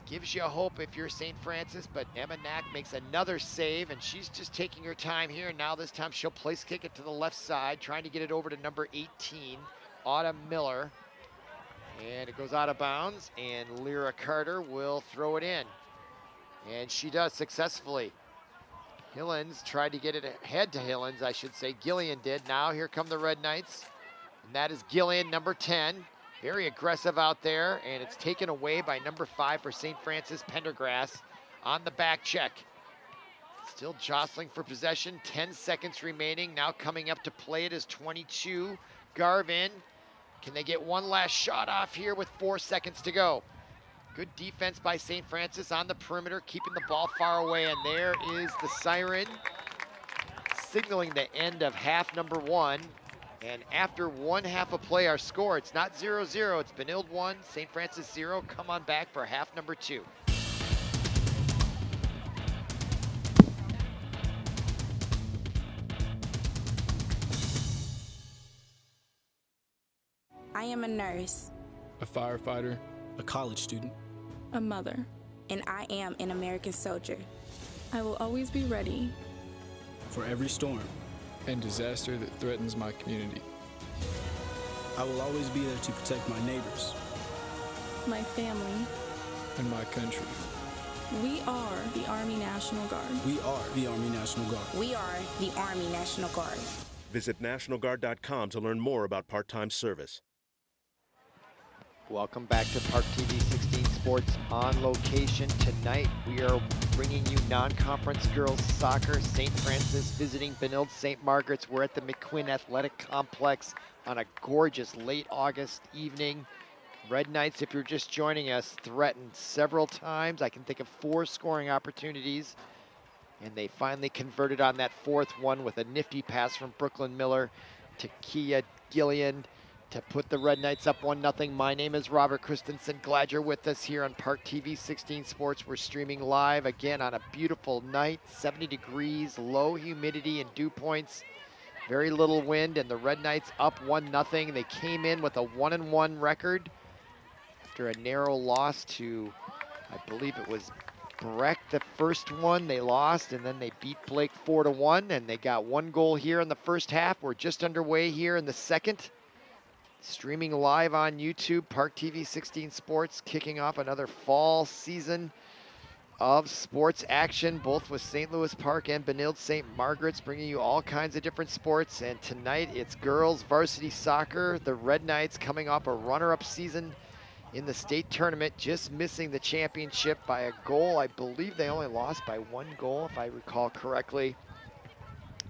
Speaker 1: gives you hope if you're St. Francis, but Emma Knack makes another save, and she's just taking her time here. Now this time she'll place kick it to the left side, trying to get it over to number 18, Autumn Miller. And it goes out of bounds, and Lyra Carter will throw it in. And she does successfully. Hillens tried to get it ahead to Hillens, I should say. Gillian did. Now here come the Red Knights. And that is Gillian, number 10. Very aggressive out there, and it's taken away by number 5 for St. Francis, Pendergrass, on the back check. Still jostling for possession, 10 seconds remaining. Now coming up to play it is 22, Garvin. Can they get one last shot off here with 4 seconds to go? Good defense by St. Francis on the perimeter, keeping the ball far away, and there is the siren signaling the end of half number one. And after one half of play, our score, it's not 0-0, it's Benilde 1, St. Francis 0. Come on back for half number 2.
Speaker 3: I am a nurse,
Speaker 4: a firefighter,
Speaker 5: a college student,
Speaker 6: a mother,
Speaker 3: and I am an American soldier.
Speaker 6: I will always be ready
Speaker 5: for every storm
Speaker 4: and disaster that threatens my community.
Speaker 5: I will always be there to protect my neighbors,
Speaker 6: my family,
Speaker 4: and my country.
Speaker 6: We are the Army National Guard.
Speaker 5: We are the Army National Guard.
Speaker 3: We are the Army National Guard.
Speaker 7: Visit nationalguard.com to learn more about part-time service.
Speaker 1: Welcome back to ParkTV 16 Sports on location. Tonight we are bringing you non-conference girls soccer. St. Francis visiting Benilde-St. Margaret's. We're at the McQuinn Athletic Complex on a gorgeous late August evening. Red Knights, if you're just joining us, threatened several times. I can think of 4 scoring opportunities, and they finally converted on that 4th one with a nifty pass from Brooklyn Miller to Kia Gillian to put the Red Knights up 1-0. My name is Robert Christensen. Glad you're with us here on ParkTV 16 Sports. We're streaming live again on a beautiful night, 70 degrees, low humidity and dew points, very little wind, and the Red Knights up 1-0. They came in with a 1-1 record after a narrow loss to, I believe it was Breck, the first one they lost, and then they beat Blake 4-1, and they got 1 goal here in the first half. We're just underway here in the second. Streaming live on YouTube, ParkTV 16 Sports, kicking off another fall season of sports action, both with St. Louis Park and Benilde-St. Margaret's, bringing you all kinds of different sports. And tonight it's girls varsity soccer. The Red Knights coming off a runner-up season in the state tournament, just missing the championship by a goal. I believe they only lost by 1 goal, if I recall correctly.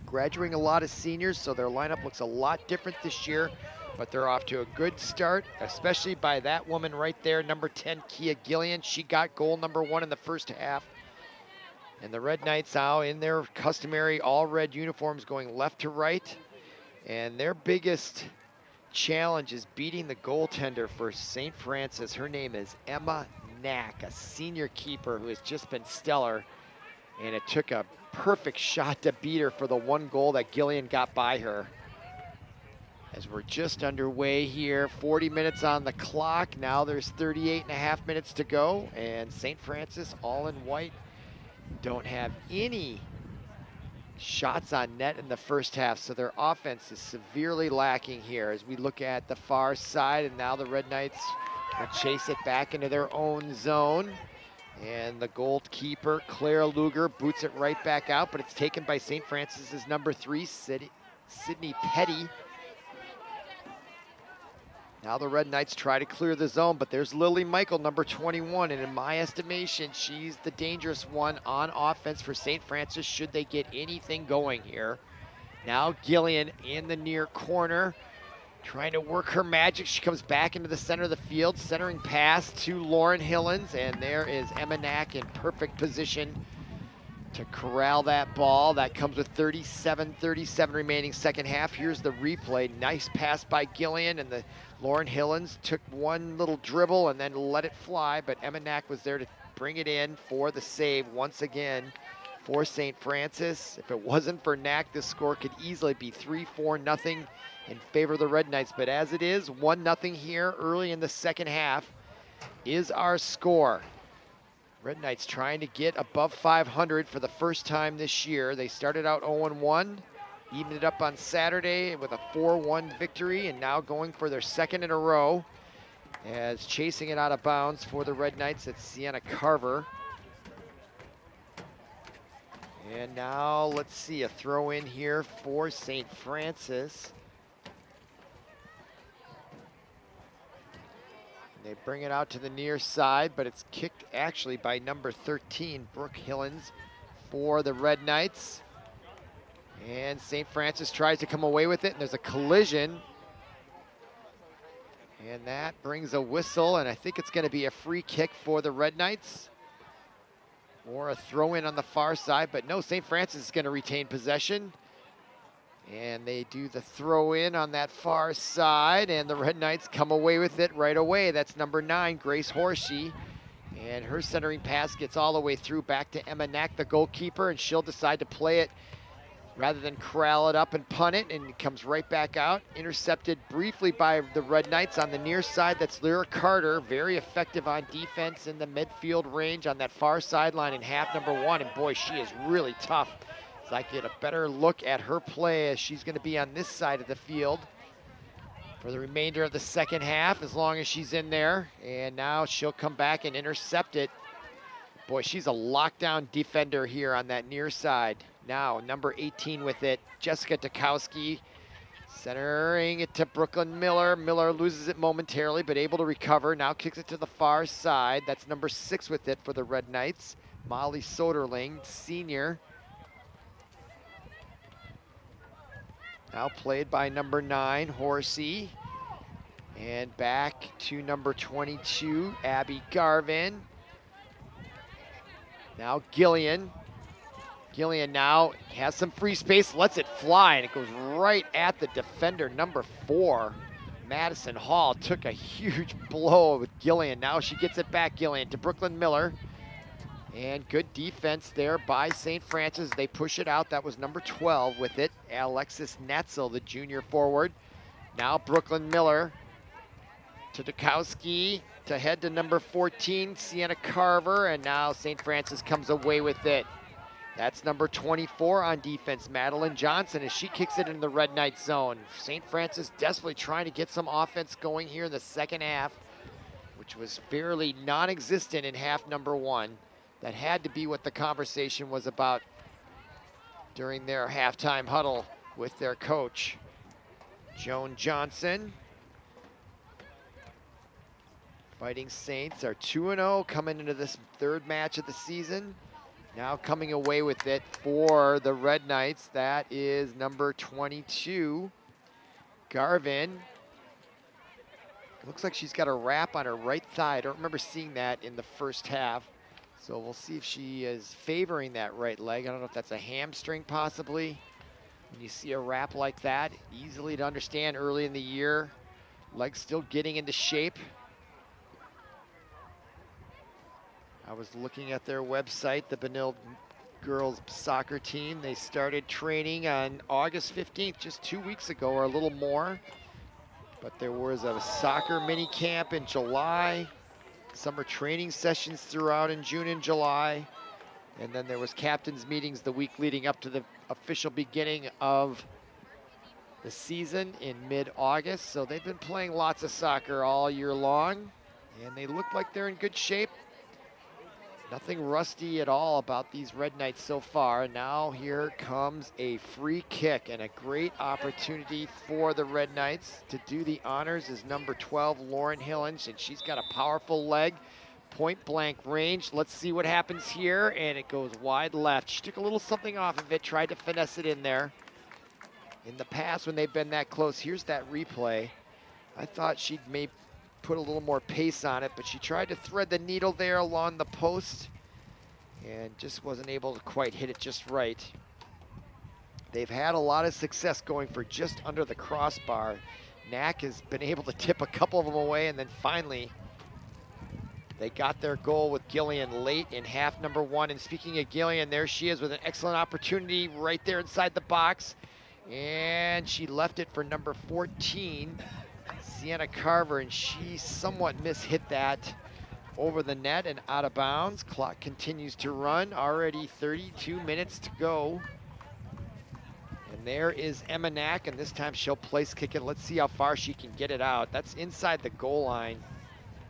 Speaker 1: Graduating a lot of seniors, so their lineup looks a lot different this year. But they're off to a good start, especially by that woman right there, number 10, Kia Gillian. She got goal number 1 in the first half. And the Red Knights now in their customary all-red uniforms going left to right. And their biggest challenge is beating the goaltender for St. Francis. Her name is Emma Knack, a senior keeper who has just been stellar. And it took a perfect shot to beat her for the 1 goal that Gillian got by her. As we're just underway here, 40 minutes on the clock. Now there's 38.5 minutes to go, and St. Francis, all in white, don't have any shots on net in the first half, so their offense is severely lacking here as we look at the far side, and now the Red Knights will chase it back into their own zone. And the goalkeeper, Clara Luger, boots it right back out, but it's taken by St. Francis's number 3, Sydney Petty. Now the Red Knights try to clear the zone, but there's Lily Michael, number 21, and in my estimation, she's the dangerous one on offense for St. Francis should they get anything going here. Now Gillian in the near corner, trying to work her magic. She comes back into the center of the field, centering pass to Lauren Hillens, and there is Emma Knack in perfect position to corral that ball. That comes with 37 remaining second half. Here's the replay. Nice pass by Gillian, and the Lauren Hillens took one little dribble and then let it fly, but Emma Knack was there to bring it in for the save once again for St. Francis. If it wasn't for Knack, this score could easily be 3-4-0 in favor of the Red Knights, but as it is, 1-0 here early in the second half is our score. Red Knights trying to get above 500 for the first time this year. They started out 0-1, evened it up on Saturday with a 4-1 victory, and now going for their second in a row as chasing it out of bounds for the Red Knights. It's Sienna Carver. And now let's see, a throw in here for St. Francis. They bring it out to the near side, but it's kicked actually by number 13, Brooke Hillens, for the Red Knights. And St. Francis tries to come away with it, and there's a collision. And that brings a whistle, and I think it's going to be a free kick for the Red Knights. Or a throw in on the far side, but no, St. Francis is going to retain possession. And they do the throw in on that far side, and the Red Knights come away with it right away. That's number 9, Grace Horsey. And her centering pass gets all the way through back to Emma Knack, the goalkeeper, and she'll decide to play it rather than corral it up and punt it, and it comes right back out. Intercepted briefly by the Red Knights on the near side. That's Lyra Carter, very effective on defense in the midfield range on that far sideline in half number 1, and boy, she is really tough. As I get a better look at her play, as she's going to be on this side of the field for the remainder of the second half, as long as she's in there. And now she'll come back and intercept it. Boy, she's a lockdown defender here on that near side. Now, number 18 with it, Jessica Dukowski, centering it to Brooklyn Miller. Miller loses it momentarily, but able to recover. Now kicks it to the far side. That's number 6 with it for the Red Knights, Molly Soderling, senior. Now played by number 9, Horsey. And back to number 22, Abby Garvin. Now Gillian. Gillian now has some free space, lets it fly, and it goes right at the defender, number 4. Madison Hall took a huge blow with Gillian. Now she gets it back, Gillian, to Brooklyn Miller. And good defense there by St. Francis. They push it out. That was number 12 with it. Alexis Netzel, the junior forward. Now Brooklyn Miller to Dukowski, to head to number 14, Sienna Carver. And now St. Francis comes away with it. That's number 24 on defense, Madeline Johnson, as she kicks it in the Red Knight zone. St. Francis desperately trying to get some offense going here in the second half, which was fairly non-existent in half number 1. That had to be what the conversation was about during their halftime huddle with their coach, Joan Johnson. Fighting Saints are 2-0 coming into this third match of the season. Now coming away with it for the Red Knights, that is number 22, Garvin. It looks like she's got a wrap on her right thigh. I don't remember seeing that in the first half. So we'll see if she is favoring that right leg. I don't know if that's a hamstring possibly. When you see a wrap like that, easily to understand early in the year. Leg still getting into shape. I was looking at their website, the Benilde girls soccer team. They started training on August 15th, just 2 weeks ago or a little more. But there was a soccer mini camp in July. Summer training sessions throughout in June and July. And then there was captains meetings the week leading up to the official beginning of the season in mid-August. So they've been playing lots of soccer all year long, and they look like they're in good shape. Nothing rusty at all about these Red Knights so far. Now here comes a free kick and a great opportunity for the Red Knights. To do the honors is number 12, Lauren Hillens, and she's got a powerful leg. Point blank range. Let's see what happens here, and it goes wide left. She took a little something off of it, tried to finesse it in there. In the past, when they've been that close, here's that replay. I thought she'd maybe put a little more pace on it, but she tried to thread the needle there along the post and just wasn't able to quite hit it just right. They've had a lot of success going for just under the crossbar. Knack has been able to tip a couple of them away, and then finally they got their goal with Gillian late in half number 1. And speaking of Gillian, there she is with an excellent opportunity right there inside the box. And she left it for number 14, Sienna Carver, and she somewhat mishit that over the net and out of bounds. Clock continues to run, already 32 minutes to go. And there is Emma Knack, and this time she'll place kick it. Let's see how far she can get it out. That's inside the goal line.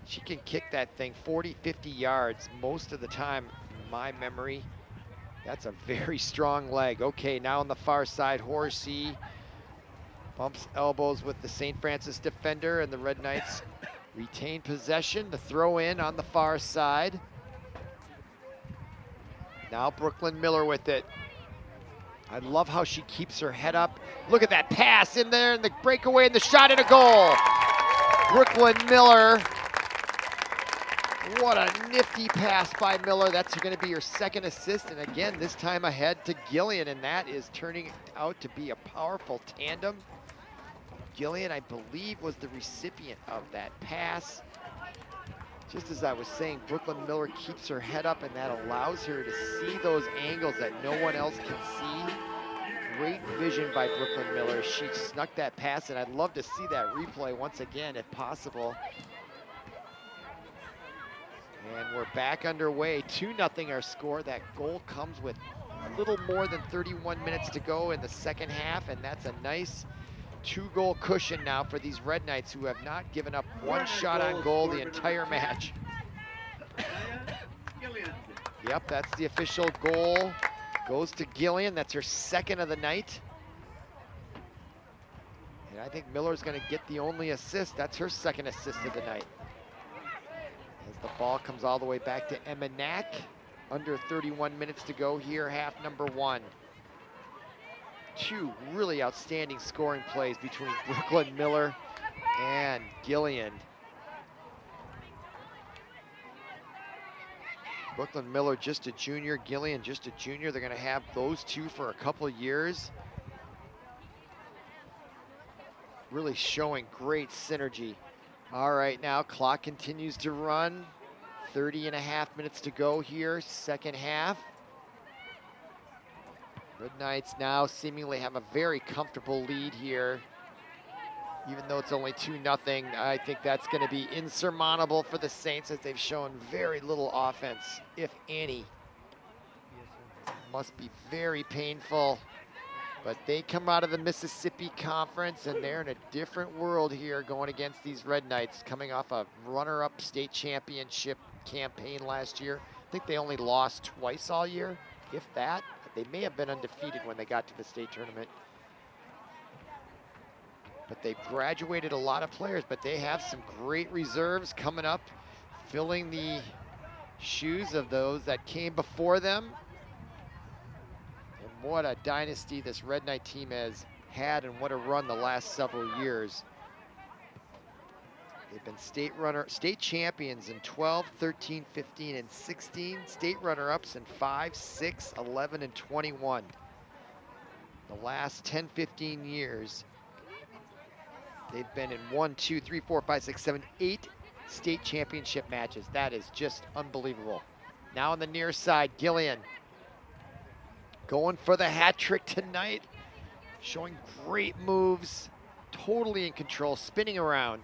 Speaker 1: She can kick that thing 40, 50 yards most of the time, in my memory. That's a very strong leg. Okay, now on the far side, Horsey bumps elbows with the St. Francis defender, and the Red Knights retain possession. The throw in on the far side. Now Brooklyn Miller with it. I love how she keeps her head up. Look at that pass in there, and the breakaway, and the shot, and a goal. Brooklyn Miller. What a nifty pass by Miller. That's going to be her second assist, and again, this time ahead to Gillian, and that is turning out to be a powerful tandem. Gillian, I believe, was the recipient of that pass. Just as I was saying, Brooklyn Miller keeps her head up, and that allows her to see those angles that no one else can see. Great vision by Brooklyn Miller. She snuck that pass, and I'd love to see that replay once again if possible. And we're back underway. 2-0 our score. That goal comes with a little more than 31 minutes to go in the second half, and that's a nice 2-goal cushion now for these Red Knights, who have not given up one shot on goal the entire match. Yep, that's the official goal. Goes to Gillian. That's her second of the night. And I think Miller's going to get the only assist. That's her second assist of the night. As the ball comes all the way back to Emma Knack. Under 31 minutes to go here, half number 1. Two really outstanding scoring plays between Brooklyn Miller and Gillian. Brooklyn Miller just a junior, Gillian just a junior. They're going to have those two for a couple years. Really showing great synergy. All right, now clock continues to run. 30.5 minutes to go here, second half. Red Knights now seemingly have a very comfortable lead here. Even though it's only 2-0, I think that's going to be insurmountable for the Saints, as they've shown very little offense, if any. Must be very painful. But they come out of the Mississippi Conference, and they're in a different world here going against these Red Knights, coming off a runner-up state championship campaign last year. I think they only lost twice all year, if that. They may have been undefeated when they got to the state tournament. But they've graduated a lot of players, but they have some great reserves coming up, filling the shoes of those that came before them. And what a dynasty this Red Knight team has had, and what a run the last several years. They've been state champions in 12, 13, 15, and 16. State runner-ups in 5, 6, 11, and 21. The last 10, 15 years, they've been in 1, 2, 3, 4, 5, 6, 7, 8 state championship matches. That is just unbelievable. Now on the near side, Gillian going for the hat trick tonight. Showing great moves, totally in control, spinning around.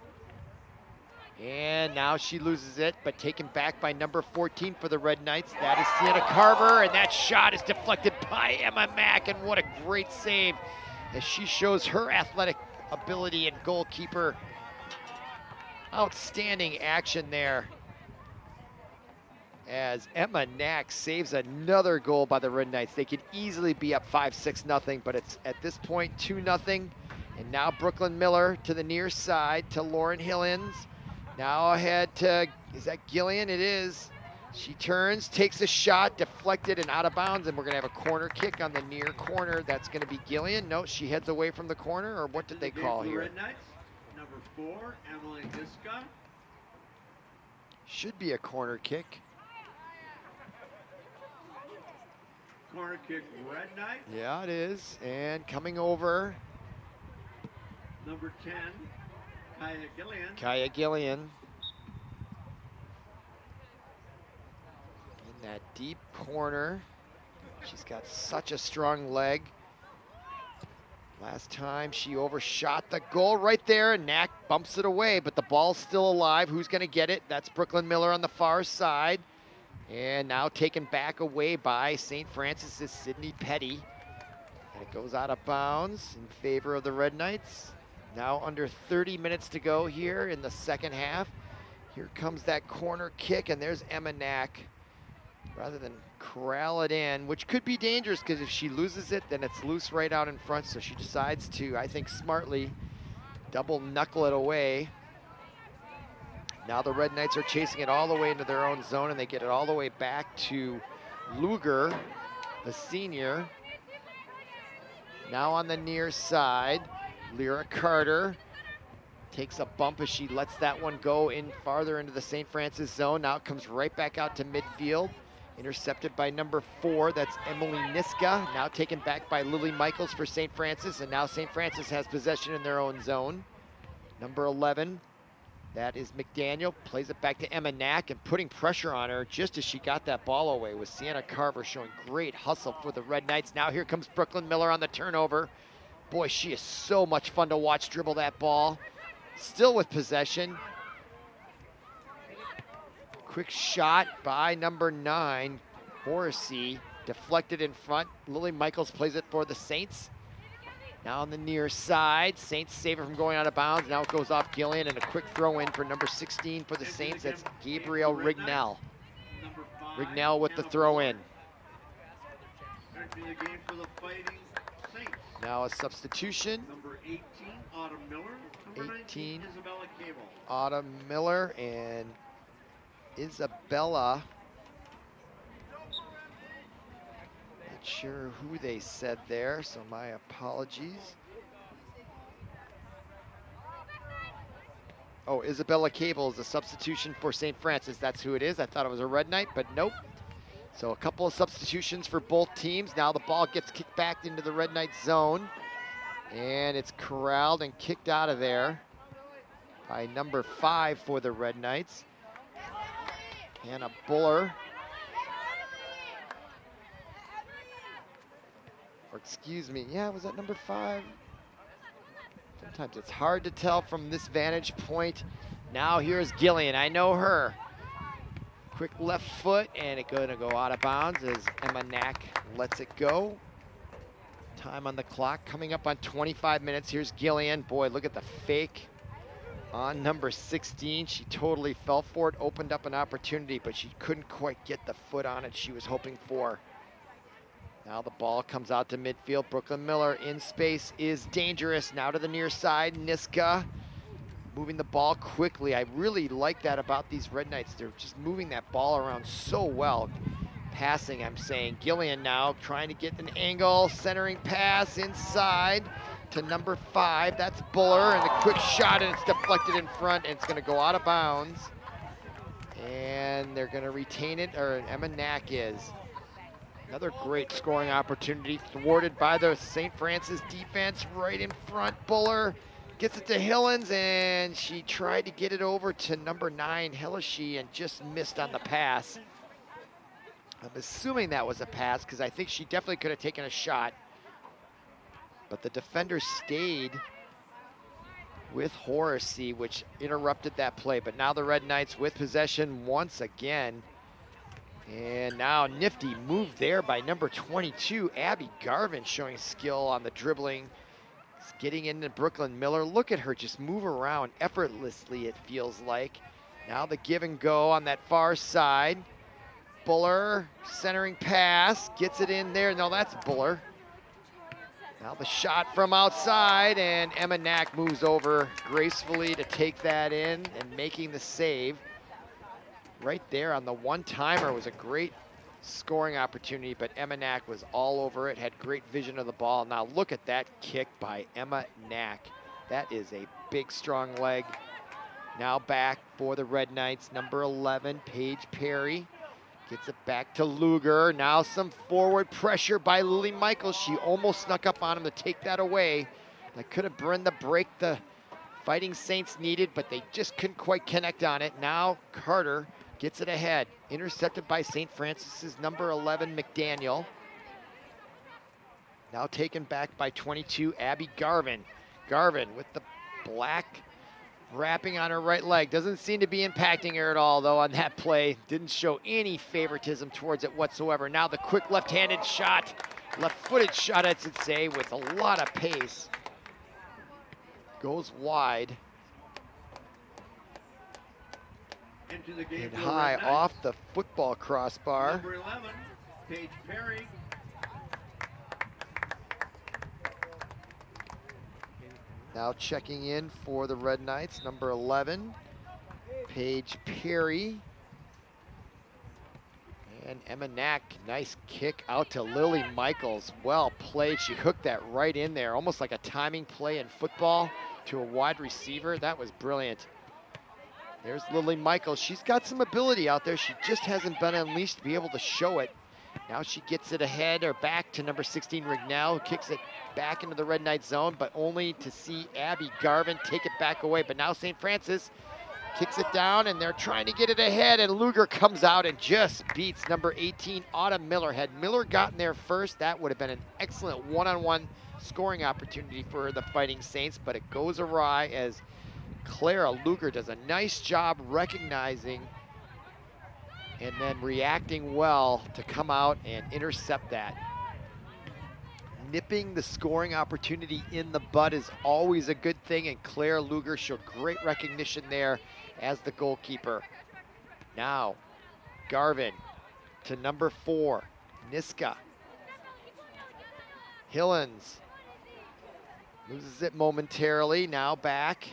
Speaker 1: And now she loses it, but taken back by number 14 for the Red Knights. That is Sienna Carver, and that shot is deflected by Emma Mack, and what a great save as she shows her athletic ability and goalkeeper. Outstanding action there. as Emma Knack saves another goal by the Red Knights. They could easily be up 5-6-0, but it's at this point 2-0. And now Brooklyn Miller to the near side to Lauren Hillens. Now ahead to, is that Gillian? It is. She turns, takes a shot, deflected and out of bounds, and we're gonna have a corner kick on the near corner. That's gonna be Gillian. No, she heads away from the corner, or what did they call here?
Speaker 2: Red Knights, number 4, Emily Iska.
Speaker 1: Should be a corner kick.
Speaker 2: Corner kick, Red Knights.
Speaker 1: Yeah, it is. And coming over,
Speaker 2: Number 10, Kaya Gillian.
Speaker 1: Kaya Gillian. In that deep corner. She's got such a strong leg. Last time she overshot the goal right there, and Knack bumps it away, but the ball's still alive. Who's gonna get it? That's Brooklyn Miller on the far side. And now taken back away by St. Francis's Sydney Petty. And it goes out of bounds in favor of the Red Knights. Now under 30 minutes to go here in the second half. Here comes that corner kick, and there's Emma Knack. Rather than corral it in, which could be dangerous because if she loses it, then it's loose right out in front. So she decides to, I think smartly, double knuckle it away. Now the Red Knights are chasing it all the way into their own zone, and they get it all the way back to Luger, the senior. Now on the near side, Lyra Carter takes a bump as she lets that one go in farther into the St. Francis zone. Now it comes right back out to midfield. Intercepted by number 4, that's Emily Niska. Now taken back by Lily Michaels for St. Francis, and now St. Francis has possession in their own zone. Number 11, that is McDaniel, plays it back to Emma Knack, and putting pressure on her just as she got that ball away was Sienna Carver, showing great hustle for the Red Knights. Now here comes Brooklyn Miller on the turnover. Boy, she is so much fun to watch dribble that ball. Still with possession. Quick shot by number 9, Horace, deflected in front. Lily Michaels plays it for the Saints. Now on the near side, Saints save it from going out of bounds. Now it goes off Gillian, and a quick throw in for number 16 for the Saints. That's Gabrielle Rignell. Rignell with the throw in.
Speaker 2: Entering the game for the Fighting Saints.
Speaker 1: Now a substitution.
Speaker 2: Number 18, Autumn Miller. Number
Speaker 1: 18,
Speaker 2: 19, Isabella Cable.
Speaker 1: Autumn Miller and Isabella. Not sure who they said there, so my apologies. Oh, Isabella Cable is a substitution for St. Francis. That's who it is. I thought it was a Red Knight, but nope. So a couple of substitutions for both teams. Now the ball gets kicked back into the Red Knights zone, and it's corralled and kicked out of there by number 5 for the Red Knights. Hannah Buller. Or excuse me, yeah, was that number 5? Sometimes it's hard to tell from this vantage point. Now here's Gillian, I know her. Quick left foot, and it's gonna go out of bounds as Emma Knack lets it go. Time on the clock, coming up on 25 minutes. Here's Gillian. Boy, look at the fake on number 16. She totally fell for it, opened up an opportunity, but she couldn't quite get the foot on it she was hoping for. Now the ball comes out to midfield. Brooklyn Miller in space is dangerous. Now to the near side, Niska moving the ball quickly. I really like that about these Red Knights. They're just moving that ball around so well. Passing, I'm saying. Gillian now trying to get an angle, centering pass inside to number 5. That's Buller, and the quick shot, and it's deflected in front, and it's gonna go out of bounds. And they're gonna retain it, or Emma Knack is. Another great scoring opportunity thwarted by the St. Francis defense right in front. Buller gets it to Hillens, and she tried to get it over to number 9, Hellishi, and just missed on the pass. I'm assuming that was a pass because I think she definitely could have taken a shot. But the defender stayed with Horace, which interrupted that play. But now the Red Knights with possession once again. And now nifty move there by number 22, Abby Garvin, showing skill on the dribbling. It's getting into Brooklyn Miller. Look at her just move around effortlessly, it feels like. Now the give and go on that far side. Buller, centering pass, gets it in there. No, that's Buller. Now the shot from outside, and Emma Knack moves over gracefully to take that in and making the save. Right there on the one-timer was a great scoring opportunity, but Emma Knack was all over it, had great vision of the ball. Now look at that kick by Emma Knack. That is a big, strong leg. Now back for the Red Knights, number 11, Paige Perry. Gets it back to Luger. Now some forward pressure by Lily Michaels. She almost snuck up on him to take that away. That could have been the break the Fighting Saints needed, but they just couldn't quite connect on it. Now Carter gets it ahead. Intercepted by St. Francis's number 11, McDaniel. Now taken back by 22, Abby Garvin. Garvin with the black wrapping on her right leg. Doesn't seem to be impacting her at all, though, on that play. Didn't show any favoritism towards it whatsoever. Now the quick left-handed shot, left-footed shot, I should say, with a lot of pace. Goes wide.
Speaker 2: Into the game
Speaker 1: And
Speaker 2: for the
Speaker 1: high
Speaker 2: Red Knights.
Speaker 1: off the football crossbar.
Speaker 2: Number 11, Paige Perry.
Speaker 1: Now checking in for the Red Knights, number 11, Paige Perry. And Emma Knack, nice kick out to Lily Michaels. Well played, she hooked that right in there, almost like a timing play in football to a wide receiver. That was brilliant. There's Lily Michaels. She's got some ability out there. She just hasn't been unleashed to be able to show it. Now she gets it ahead or back to number 16, Rignell, who kicks it back into the Red Knight zone, but only to see Abby Garvin take it back away. But now St. Francis kicks it down, and they're trying to get it ahead, and Luger comes out and just beats number 18, Autumn Miller. Had Miller gotten there first, that would have been an excellent one-on-one scoring opportunity for the Fighting Saints, but it goes awry as Clara Luger does a nice job recognizing and then reacting well to come out and intercept that. Nipping the scoring opportunity in the bud is always a good thing, and Claire Luger showed great recognition there as the goalkeeper. Now, Garvin to number 4, Niska. Hillens loses it momentarily, now back.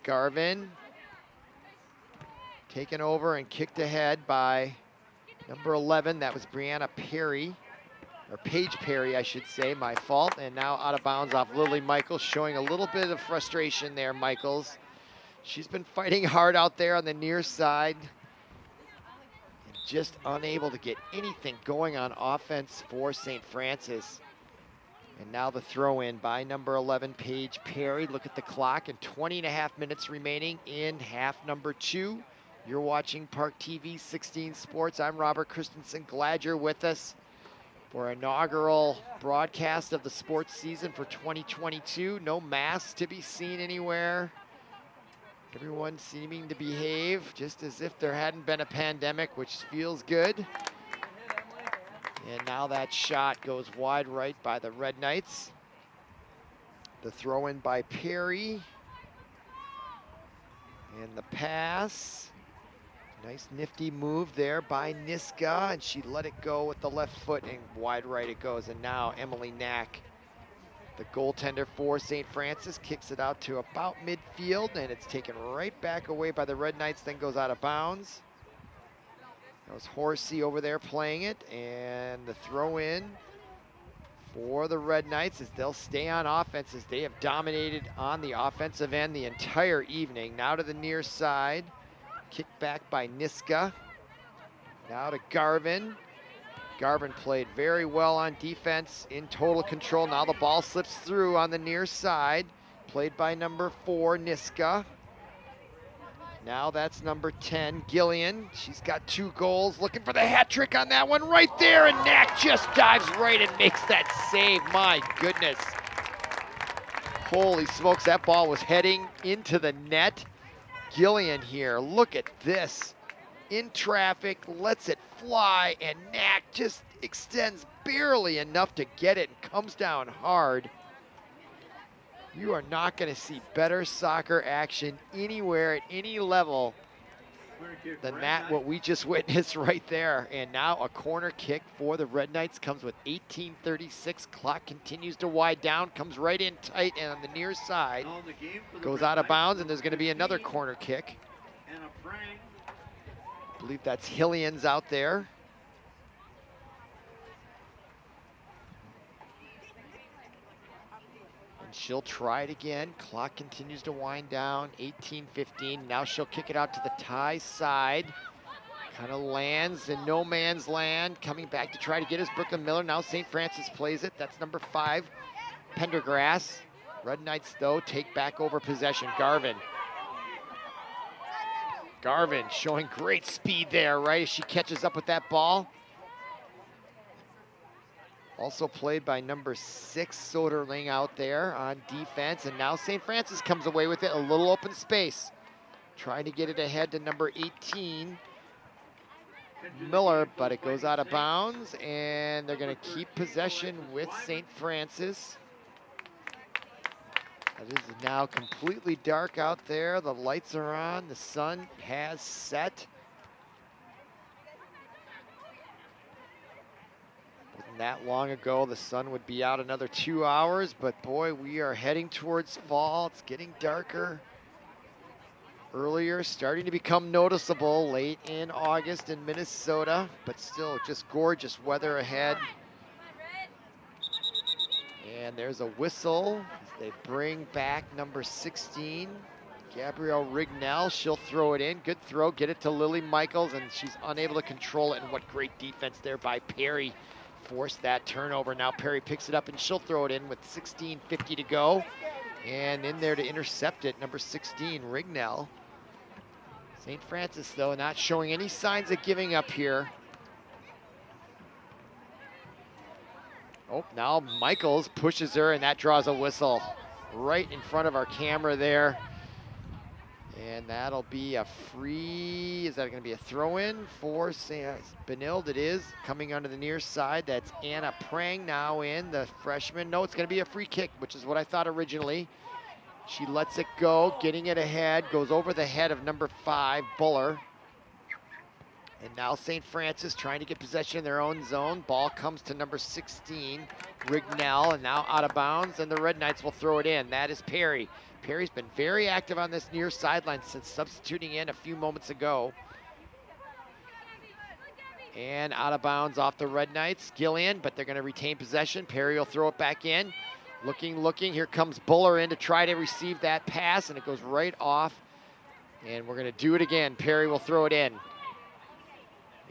Speaker 1: Garvin taken over and kicked ahead by number 11, that was Brianna Perry, or Paige Perry, I should say, my fault. And now out of bounds off Lily Michaels, showing a little bit of frustration there, Michaels. She's been fighting hard out there on the near side, and just unable to get anything going on offense for St. Francis. And now the throw in by number 11, Paige Perry. Look at the clock, and 20.5 minutes remaining in half number 2. You're watching ParkTV 16 Sports. I'm Robert Christensen. Glad you're with us for our inaugural broadcast of the sports season for 2022. No masks to be seen anywhere. Everyone seeming to behave just as if there hadn't been a pandemic, which feels good. And now that shot goes wide right by the Red Knights. The throw in by Perry. And the pass. Nice nifty move there by Niska, and she let it go with the left foot, and wide right it goes. And now Emily Knack, the goaltender for St. Francis, kicks it out to about midfield, and it's taken right back away by the Red Knights, then goes out of bounds. That was Horsey over there playing it, and the throw in for the Red Knights as they'll stay on offense, as they have dominated on the offensive end the entire evening. Now to the near side. Kicked back by Niska. Now to Garvin. Garvin played very well on defense, in total control. Now the ball slips through on the near side. Played by number 4, Niska. Now that's number 10, Gillian. She's got 2 goals, looking for the hat trick on that one right there, and Knack just dives right and makes that save. My goodness. Holy smokes, that ball was heading into the net. Gillian here, look at this. In traffic, lets it fly, and Knack just extends barely enough to get it and comes down hard. You are not going to see better soccer action anywhere at any level than that, what we just witnessed right there. And now a corner kick for the Red Knights comes with 18:36. Clock continues to wind down, comes right in tight and on the near side. Goes out of bounds, and there's going to be another corner kick.
Speaker 2: And a Frank.
Speaker 1: I believe that's Hillens out there. And she'll try it again. Clock continues to wind down, 18:15. Now she'll kick it out to the tie side. Kind of lands in no man's land. Coming back to try to get his Brooklyn Miller. Now St. Francis plays it. That's number 5, Pendergrass. Red Knights, though, take back over possession. Garvin showing great speed there, right, as she catches up with that ball. Also played by number 6, Soderling out there on defense. And now St. Francis comes away with it, a little open space. Trying to get it ahead to number 18, Miller, but it goes out of bounds, and they're going to keep possession with St. Francis. It is now completely dark out there. The lights are on. The sun has set. Wasn't that long ago the sun would be out another 2 hours, but boy, we are heading towards fall. It's getting darker. Earlier, starting to become noticeable late in August in Minnesota, but still just gorgeous weather ahead. And there's a whistle as they bring back number 16, Gabrielle Rignell. She'll throw it in. Good throw. Get it to Lily Michaels, and she's unable to control it. And what great defense there by Perry. Forced that turnover. Now Perry picks it up, and she'll throw it in with 16:50 to go. And in there to intercept it, number 16, Rignell. St. Francis, though, not showing any signs of giving up here. Oh, now Michaels pushes her, and that draws a whistle right in front of our camera there. And that'll be a free, is that going to be a throw-in for Benilde? It is, coming onto the near side. That's Anna Prang now in, the freshman. No, it's going to be a free kick, which is what I thought originally. She lets it go, getting it ahead, goes over the head of number 5, Buller. And now St. Francis trying to get possession in their own zone. Ball comes to number 16, Rignell, and now out of bounds, and the Red Knights will throw it in. That is Perry. Perry's been very active on this near sideline since substituting in a few moments ago. And out of bounds off the Red Knights. Gillian, but they're going to retain possession. Perry will throw it back in. Looking. Here comes Buller in to try to receive that pass, and it goes right off. And we're going to do it again. Perry will throw it in.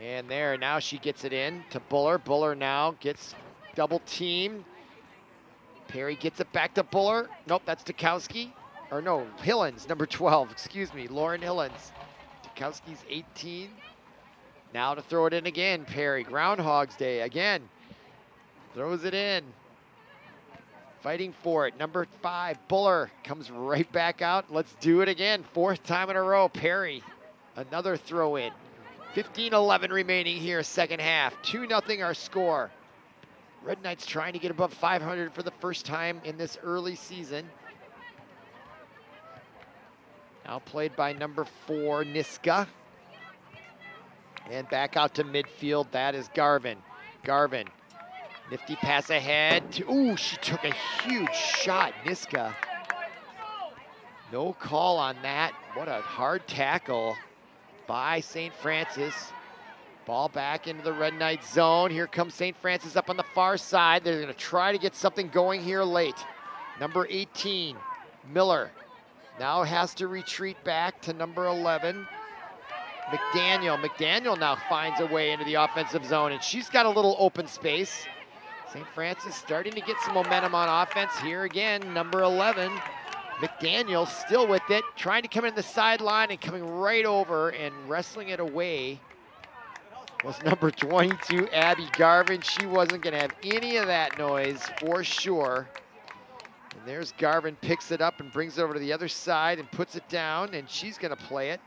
Speaker 1: And there, now she gets it in to Buller. Buller now gets double teamed. Perry gets it back to Buller. Nope, that's Tukowski. Or no, Hillens, number 12, excuse me, Lauren Hillens. Tukowski's 18. Now to throw it in again, Perry. Groundhog's Day again. Throws it in. Fighting for it, number 5, Buller comes right back out. Let's do it again, 4th time in a row. Perry, another throw in. 15:11 remaining here, second half. 2-0 our score. Red Knights trying to get above 500 for the first time in this early season. Now played by number 4, Niska. And back out to midfield, that is Garvin. Garvin, nifty pass ahead to, ooh, she took a huge shot, Niska. No call on that. What a hard tackle by St. Francis. Ball back into the Red Knight zone. Here comes St. Francis up on the far side. They're going to try to get something going here late. Number 18, Miller, now has to retreat back to number 11, McDaniel. McDaniel now finds a way into the offensive zone, and she's got a little open space. St. Francis starting to get some momentum on offense. Here again, number 11, McDaniel still with it, trying to come in the sideline and coming right over and wrestling it away was number 22, Abby Garvin. She wasn't going to have any of that noise for sure. And there's Garvin, picks it up and brings it over to the other side and puts it down, and she's going to play it.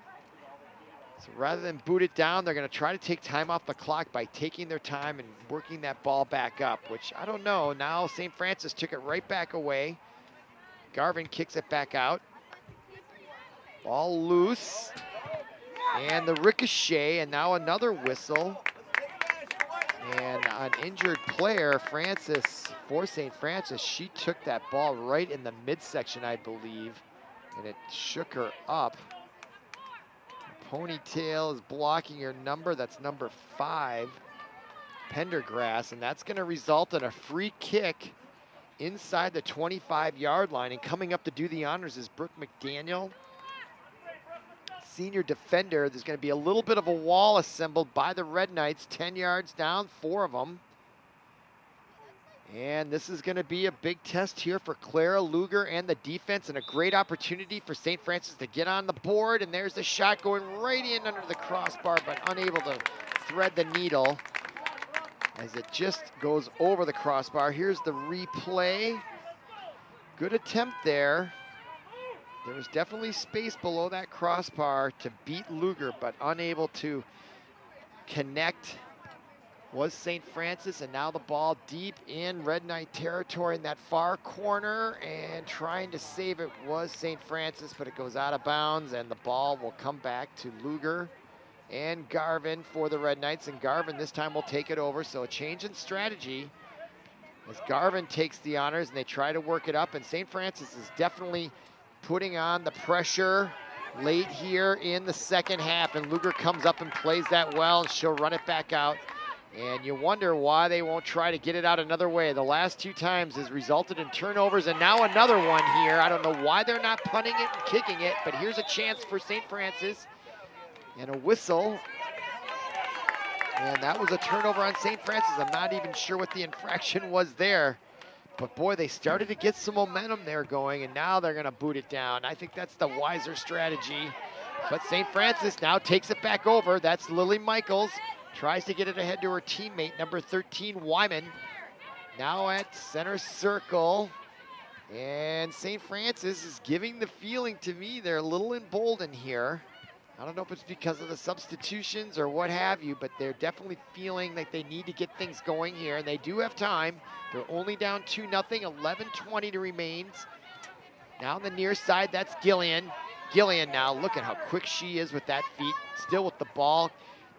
Speaker 1: So rather than boot it down, they're going to try to take time off the clock by taking their time and working that ball back up, which I don't know. Now St. Francis took it right back away. Garvin kicks it back out. Ball loose. And the ricochet, and now another whistle. And an injured player, Francis, for St. Francis, she took that ball right in the midsection, I believe, and it shook her up. Ponytail is blocking your number. That's number 5, Pendergrass, and that's going to result in a free kick inside the 25-yard line. And coming up to do the honors is Brooke McDaniel, senior defender. There's going to be a little bit of a wall assembled by the Red Knights, 10 yards down, 4 of them. And this is going to be a big test here for Clara Luger and the defense, and a great opportunity for St. Francis to get on the board. And there's the shot going right in under the crossbar, but unable to thread the needle as it just goes over the crossbar. Here's the replay. Good attempt there. There was definitely space below that crossbar to beat Luger, but unable to connect was St. Francis. And now the ball deep in Red Knight territory in that far corner, and trying to save it was St. Francis, but it goes out of bounds, and the ball will come back to Luger and Garvin for the Red Knights. And Garvin this time will take it over, so a change in strategy as Garvin takes the honors and they try to work it up. And St. Francis is definitely putting on the pressure late here in the second half, and Luger comes up and plays that well, and she'll run it back out. And you wonder why they won't try to get it out another way. The last 2 times has resulted in turnovers, and now another one here. I don't know why they're not punting it and kicking it, but here's a chance for St. Francis. And a whistle. And that was a turnover on St. Francis. I'm not even sure what the infraction was there. But boy, they started to get some momentum there going, and now they're gonna boot it down. I think that's the wiser strategy. But St. Francis now takes it back over. That's Lily Michaels. Tries to get it ahead to her teammate, number 13, Wyman. Now at center circle. And St. Francis is giving the feeling to me they're a little emboldened here. I don't know if it's because of the substitutions or what have you, but they're definitely feeling like they need to get things going here, and they do have time. They're only down 2-0, 11:20 to remains. Now on the near side, that's Gillian. Gillian now, look at how quick she is with that feet, still with the ball.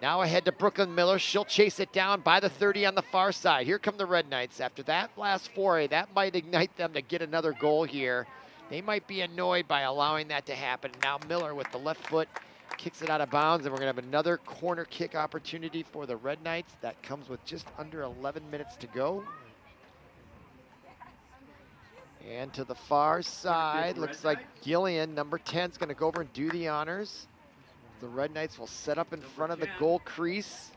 Speaker 1: Now ahead to Brooklyn Miller. She'll chase it down by the 30 on the far side. Here come the Red Knights. After that last foray, that might ignite them to get another goal here. They might be annoyed by allowing that to happen. Now Miller with the left foot kicks it out of bounds, and we're going to have another corner kick opportunity for the Red Knights. That comes with just under 11 minutes to go. And to the far side, looks like Gillian, number 10, is going to go over and do the honors. The Red Knights will set up in front of the goal crease.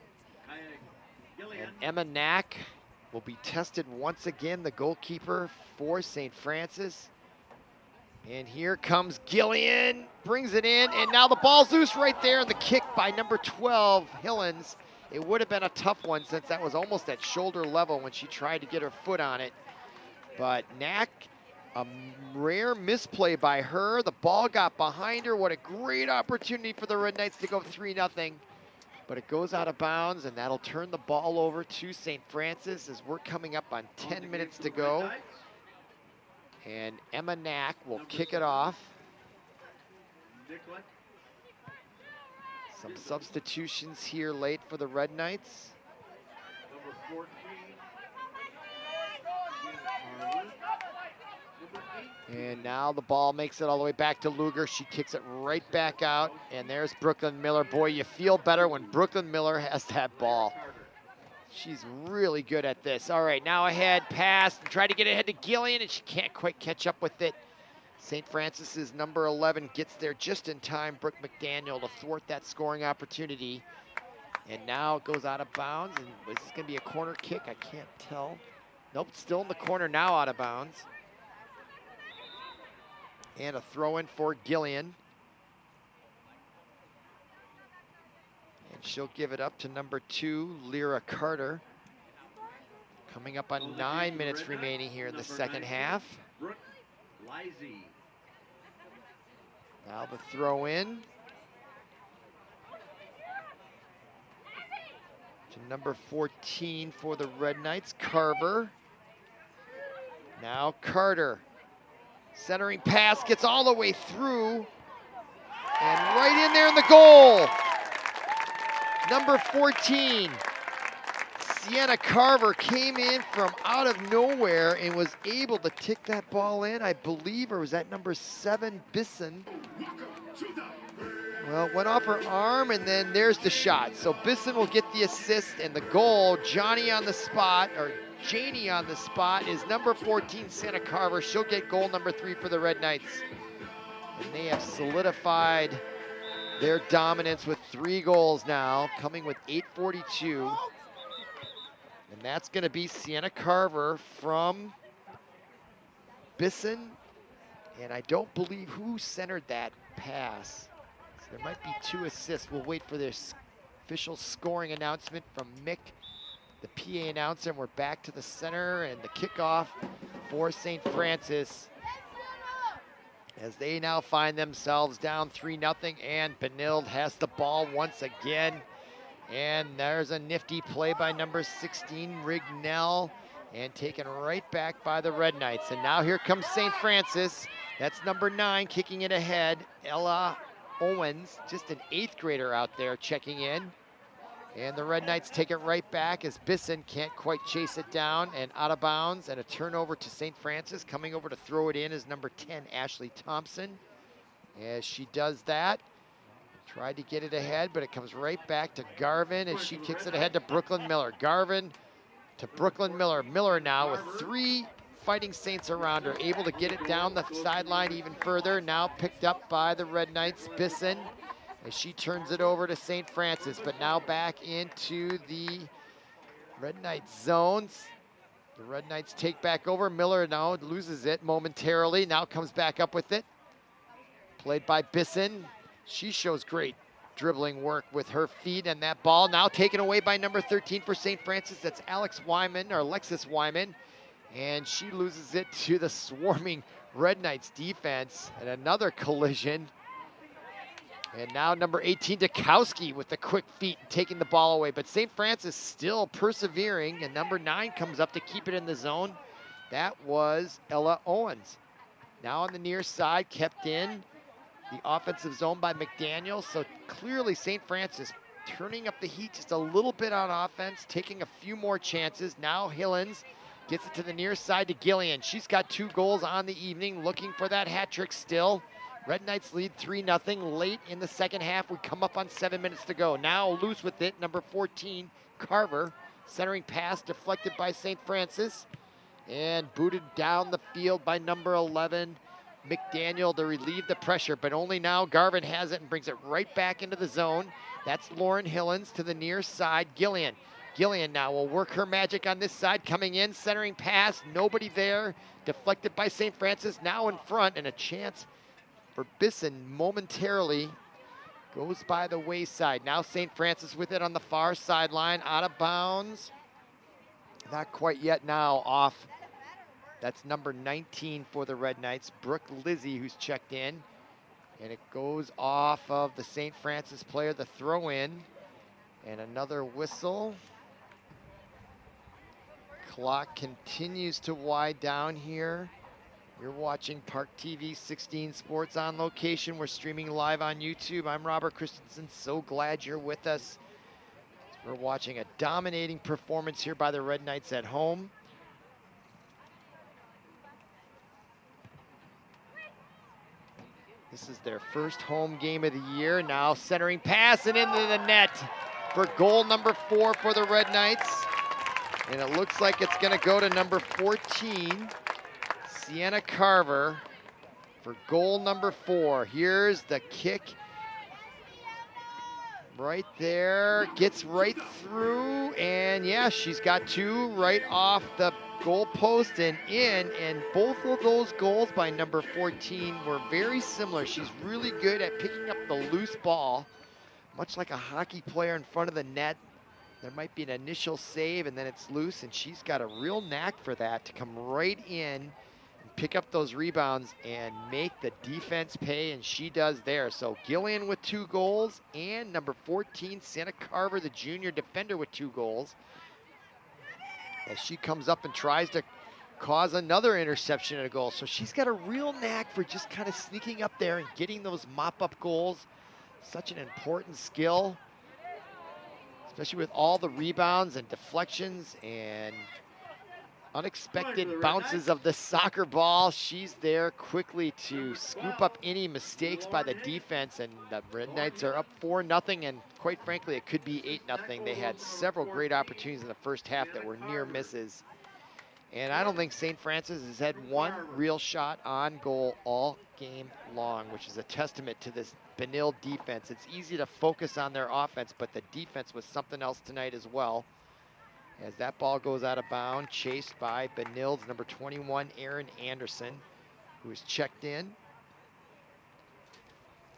Speaker 1: And Emma Knack will be tested once again, the goalkeeper for St. Francis. And here comes Gillian, brings it in, and now the ball's loose right there, and the kick by number 12, Hillens. It would have been a tough one since that was almost at shoulder level when she tried to get her foot on it. But Knack, a rare misplay by her. The ball got behind her. What a great opportunity for the Red Knights to go 3-0. But it goes out of bounds, and that'll turn the ball over to St. Francis as we're coming up on 10 minutes to go. And Emma Knack will kick it off. Some substitutions here late for the Red Knights.
Speaker 2: Number 14.
Speaker 1: And now the ball makes it all the way back to Luger. She kicks it right back out. And there's Brooklyn Miller. Boy, you feel better when Brooklyn Miller has that ball. She's really good at this. All right, now ahead, pass, and try to get ahead to Gillian, and she can't quite catch up with it. St. Francis's number 11 gets there just in time, Brooke McDaniel, to thwart that scoring opportunity. And now it goes out of bounds, and is this gonna be a corner kick? I can't tell. Nope, still in the corner now, out of bounds. And a throw in for Gillian. And she'll give it up to number 2, Lyra Carter. Coming up on 9 minutes remaining here in the second half. Now the throw in to number 14 for the Red Knights, Carver. Now Carter. Centering pass, gets all the way through, and right in there in the goal. Number 14, Sienna Carver came in from out of nowhere and was able to tick that ball in, I believe, or was that number 7, Bisson? Well, it went off her arm, and then there's the shot. So Bisson will get the assist, and the goal, Janie on the spot is number 14, Sienna Carver. She'll get goal number 3 for the Red Knights. And they have solidified their dominance with 3 goals now, coming with 8:42. And that's gonna be Sienna Carver from Bisson. And I don't believe who centered that pass. So there might be 2 assists. We'll wait for this official scoring announcement from Mick, the PA announcer. And we're back to the center and the kickoff for St. Francis, as they now find themselves down 3-0, and Benilde has the ball once again. And there's a nifty play by number 16, Rignell, and taken right back by the Red Knights. And now here comes St. Francis. That's number 9 kicking it ahead, Ella Owens, just an 8th grader out there checking in. And the Red Knights take it right back as Bisson can't quite chase it down, and out of bounds, and a turnover to St. Francis. Coming over to throw it in is number 10, Ashley Thompson. As she does that, tried to get it ahead, but it comes right back to Garvin as she kicks it ahead to Brooklyn Miller. Garvin to Brooklyn Miller. Miller now with 3 Fighting Saints around her, able to get it down the sideline even further. Now picked up by the Red Knights, Bisson, as she turns it over to St. Francis, but now back into the Red Knights zones. The Red Knights take back over. Miller now loses it momentarily, now comes back up with it. Played by Bisson. She shows great dribbling work with her feet, and that ball now taken away by number 13 for St. Francis. That's Alexis Wyman, and she loses it to the swarming Red Knights defense, and another collision. And now number 18, Dukowski, with the quick feet taking the ball away. But St. Francis still persevering, and number 9 comes up to keep it in the zone. That was Ella Owens. Now on the near side, kept in the offensive zone by McDaniel. So clearly St. Francis turning up the heat just a little bit on offense, taking a few more chances. Now Hillens gets it to the near side to Gillian. She's got 2 goals on the evening, looking for that hat trick still. Red Knights lead 3-0 late in the second half. We come up on 7 minutes to go. Now loose with it, number 14, Carver. Centering pass deflected by St. Francis and booted down the field by number 11, McDaniel, to relieve the pressure, but only now Garvin has it and brings it right back into the zone. That's Lauren Hillens to the near side, Gillian. Gillian now will work her magic on this side, coming in, centering pass, nobody there. Deflected by St. Francis, now in front, and a chance for Bisson momentarily goes by the wayside. Now St. Francis with it on the far sideline, out of bounds. Not quite yet now, off. That's number 19 for the Red Knights, Brooke Lizzie, who's checked in. And it goes off of the St. Francis player, the throw in. And another whistle. Clock continues to wind down here. You're watching ParkTV 16 Sports on location. We're streaming live on YouTube. I'm Robert Christensen. So glad you're with us. We're watching a dominating performance here by the Red Knights at home. This is their first home game of the year. Now centering pass and into the net for goal number 4 for the Red Knights. And it looks like it's going to go to number 14, Sienna Carver, for goal number 4. Here's the kick. Right there, gets right through, and yeah, she's got 2 right off the goal post and in, and both of those goals by number 14 were very similar. She's really good at picking up the loose ball, much like a hockey player in front of the net. There might be an initial save and then it's loose, and she's got a real knack for that, to come right in and pick up those rebounds and make the defense pay, and she does there. So Gillian with 2 goals, and number 14, Sienna Carver, the junior defender, with 2 goals. As she comes up and tries to cause another interception and a goal. So she's got a real knack for just kind of sneaking up there and getting those mop-up goals. Such an important skill. especially with all the rebounds and deflections and unexpected bounces of the soccer ball. She's there quickly to scoop up any mistakes by the defense, and the Red Knights are up 4-0, and quite frankly, it could be 8-0. They had several great opportunities in the first half that were near misses. And I don't think St. Francis has had one real shot on goal all game long, which is a testament to this Benilde defense. It's easy to focus on their offense, but the defense was something else tonight as well. As that ball goes out of bounds, chased by Benilde's number 21, Aaron Anderson, who is checked in.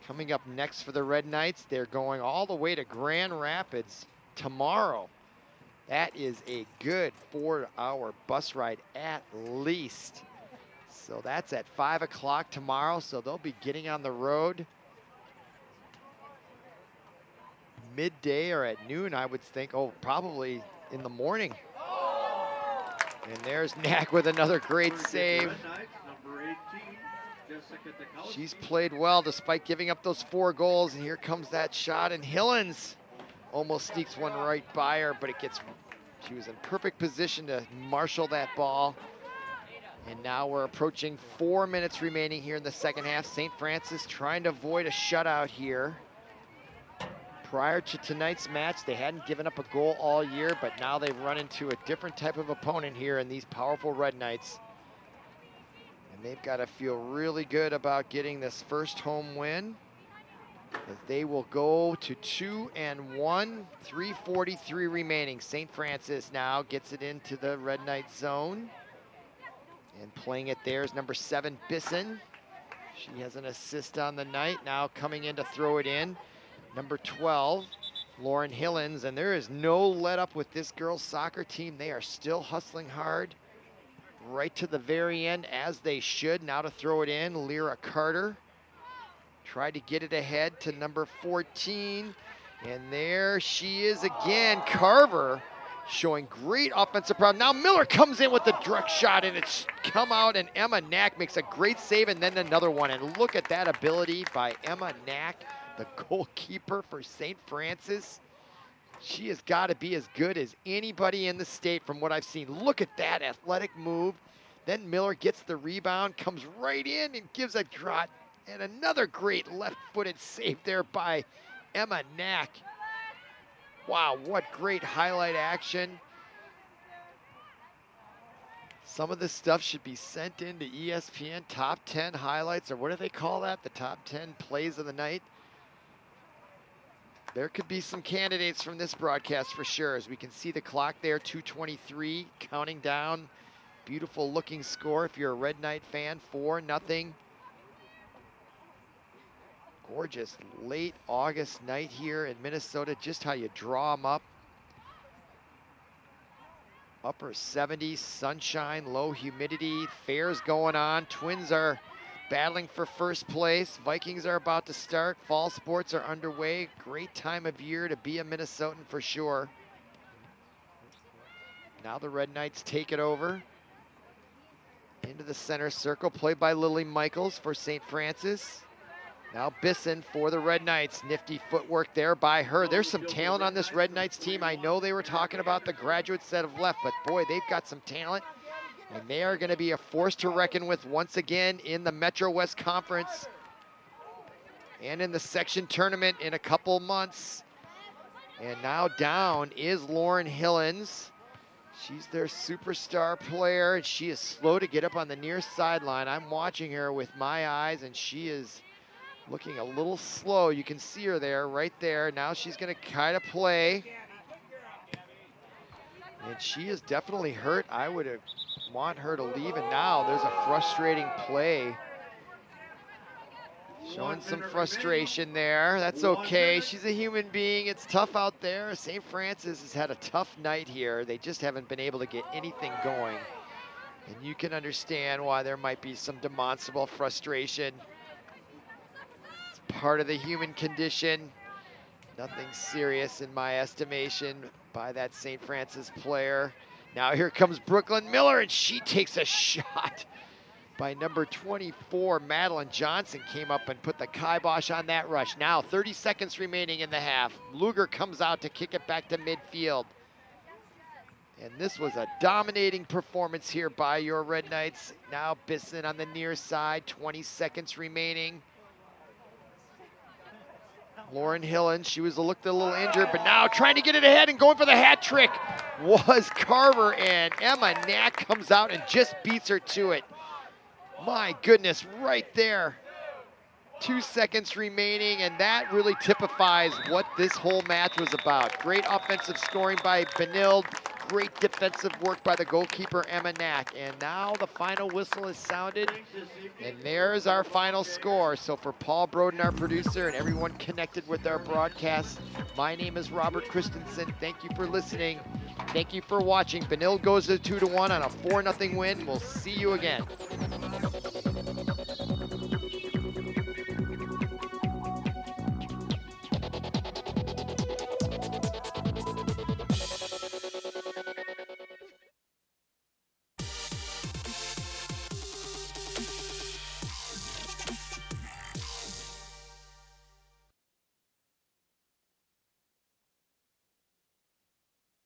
Speaker 1: Coming up next for the Red Knights, they're going all the way to Grand Rapids tomorrow. That is a good 4-hour bus ride at least. So that's at 5 o'clock tomorrow, so they'll be getting on the road midday or at noon, I would think. Oh, probably in the morning. And there's Knack with another great save. She's played well despite giving up those 4 goals, and here comes that shot, and Hillens almost sneaks one right by her, but she was in perfect position to marshal that ball. And now we're approaching 4 minutes remaining here in the second half. St. Francis trying to avoid a shutout here. Prior to tonight's match, they hadn't given up a goal all year, but now they've run into a different type of opponent here in these powerful Red Knights. And they've got to feel really good about getting this first home win, as they will go to 2-1, 3:43 remaining. St. Francis now gets it into the Red Knight zone. And playing it there is number 7, Bisson. She has an assist on the night. Now coming in to throw it in, number 12, Lauren Hillens. And there is no let up with this girls' soccer team. They are still hustling hard right to the very end, as they should. Now to throw it in, Lyra Carter. Tried to get it ahead to number 14. And there she is again. Carver showing great offensive prowess. Now Miller comes in with the direct shot, and it's come out, and Emma Knack makes a great save, and then another one. And look at that ability by Emma Knack, the goalkeeper for St. Francis. She has got to be as good as anybody in the state from what I've seen. Look at that athletic move. Then Miller gets the rebound, comes right in and gives a drop. And another great left-footed save there by Emma Knack. Wow, what great highlight action. Some of this stuff should be sent into ESPN Top 10 highlights, or what do they call that? The Top 10 plays of the night. There could be some candidates from this broadcast for sure, as we can see the clock there, 2:23, counting down. Beautiful looking score if you're a Red Knight fan, 4-0. Gorgeous late August night here in Minnesota, just how you draw them up. Upper 70s, sunshine, low humidity, fair's going on. Twins are battling for first place. Vikings are about to start. Fall sports are underway. Great time of year to be a Minnesotan for sure. Now the Red Knights take it over. Into the center circle, played by Lily Michaels for St. Francis. Now Bisson for the Red Knights. Nifty footwork there by her. There's some talent on this Red Knights team. I know they were talking about the graduates that have left, but boy, they've got some talent. And they are going to be a force to reckon with once again in the Metro West Conference and in the section tournament in a couple months. And now down is Lauren Hillens. She's their superstar player, and she is slow to get up on the near sideline. I'm watching her with my eyes, and she is looking a little slow. You can see her there, right there. Now she's going to kind of play. And she is definitely hurt. I would want her to leave, and now there's a frustrating play. Showing some frustration there. That's okay. She's a human being. It's tough out there. St. Francis has had a tough night here. They just haven't been able to get anything going. And you can understand why there might be some demonstrable frustration. Part of the human condition. Nothing serious in my estimation by that St. Francis player. Now here comes Brooklyn Miller, and she takes a shot by number 24, Madeline Johnson, came up and put the kibosh on that rush. Now 30 seconds remaining in the half. Luger comes out to kick it back to midfield. And this was a dominating performance here by your Red Knights. Now Bisson on the near side, 20 seconds remaining. Lauren Hillens, she looked a little injured, but now trying to get it ahead and going for the hat trick was Carver, and Emma Knack comes out and just beats her to it. My goodness, right there. 2 seconds remaining, and that really typifies what this whole match was about. Great offensive scoring by Benilde. Great defensive work by the goalkeeper, Emma Knack. And now the final whistle is sounded, and there's our final score. So for Paul Broden, our producer, and everyone connected with our broadcast, my name is Robert Christensen. Thank you for listening. Thank you for watching. Benilde goes to 2-1 on a 4-0 win. We'll see you again.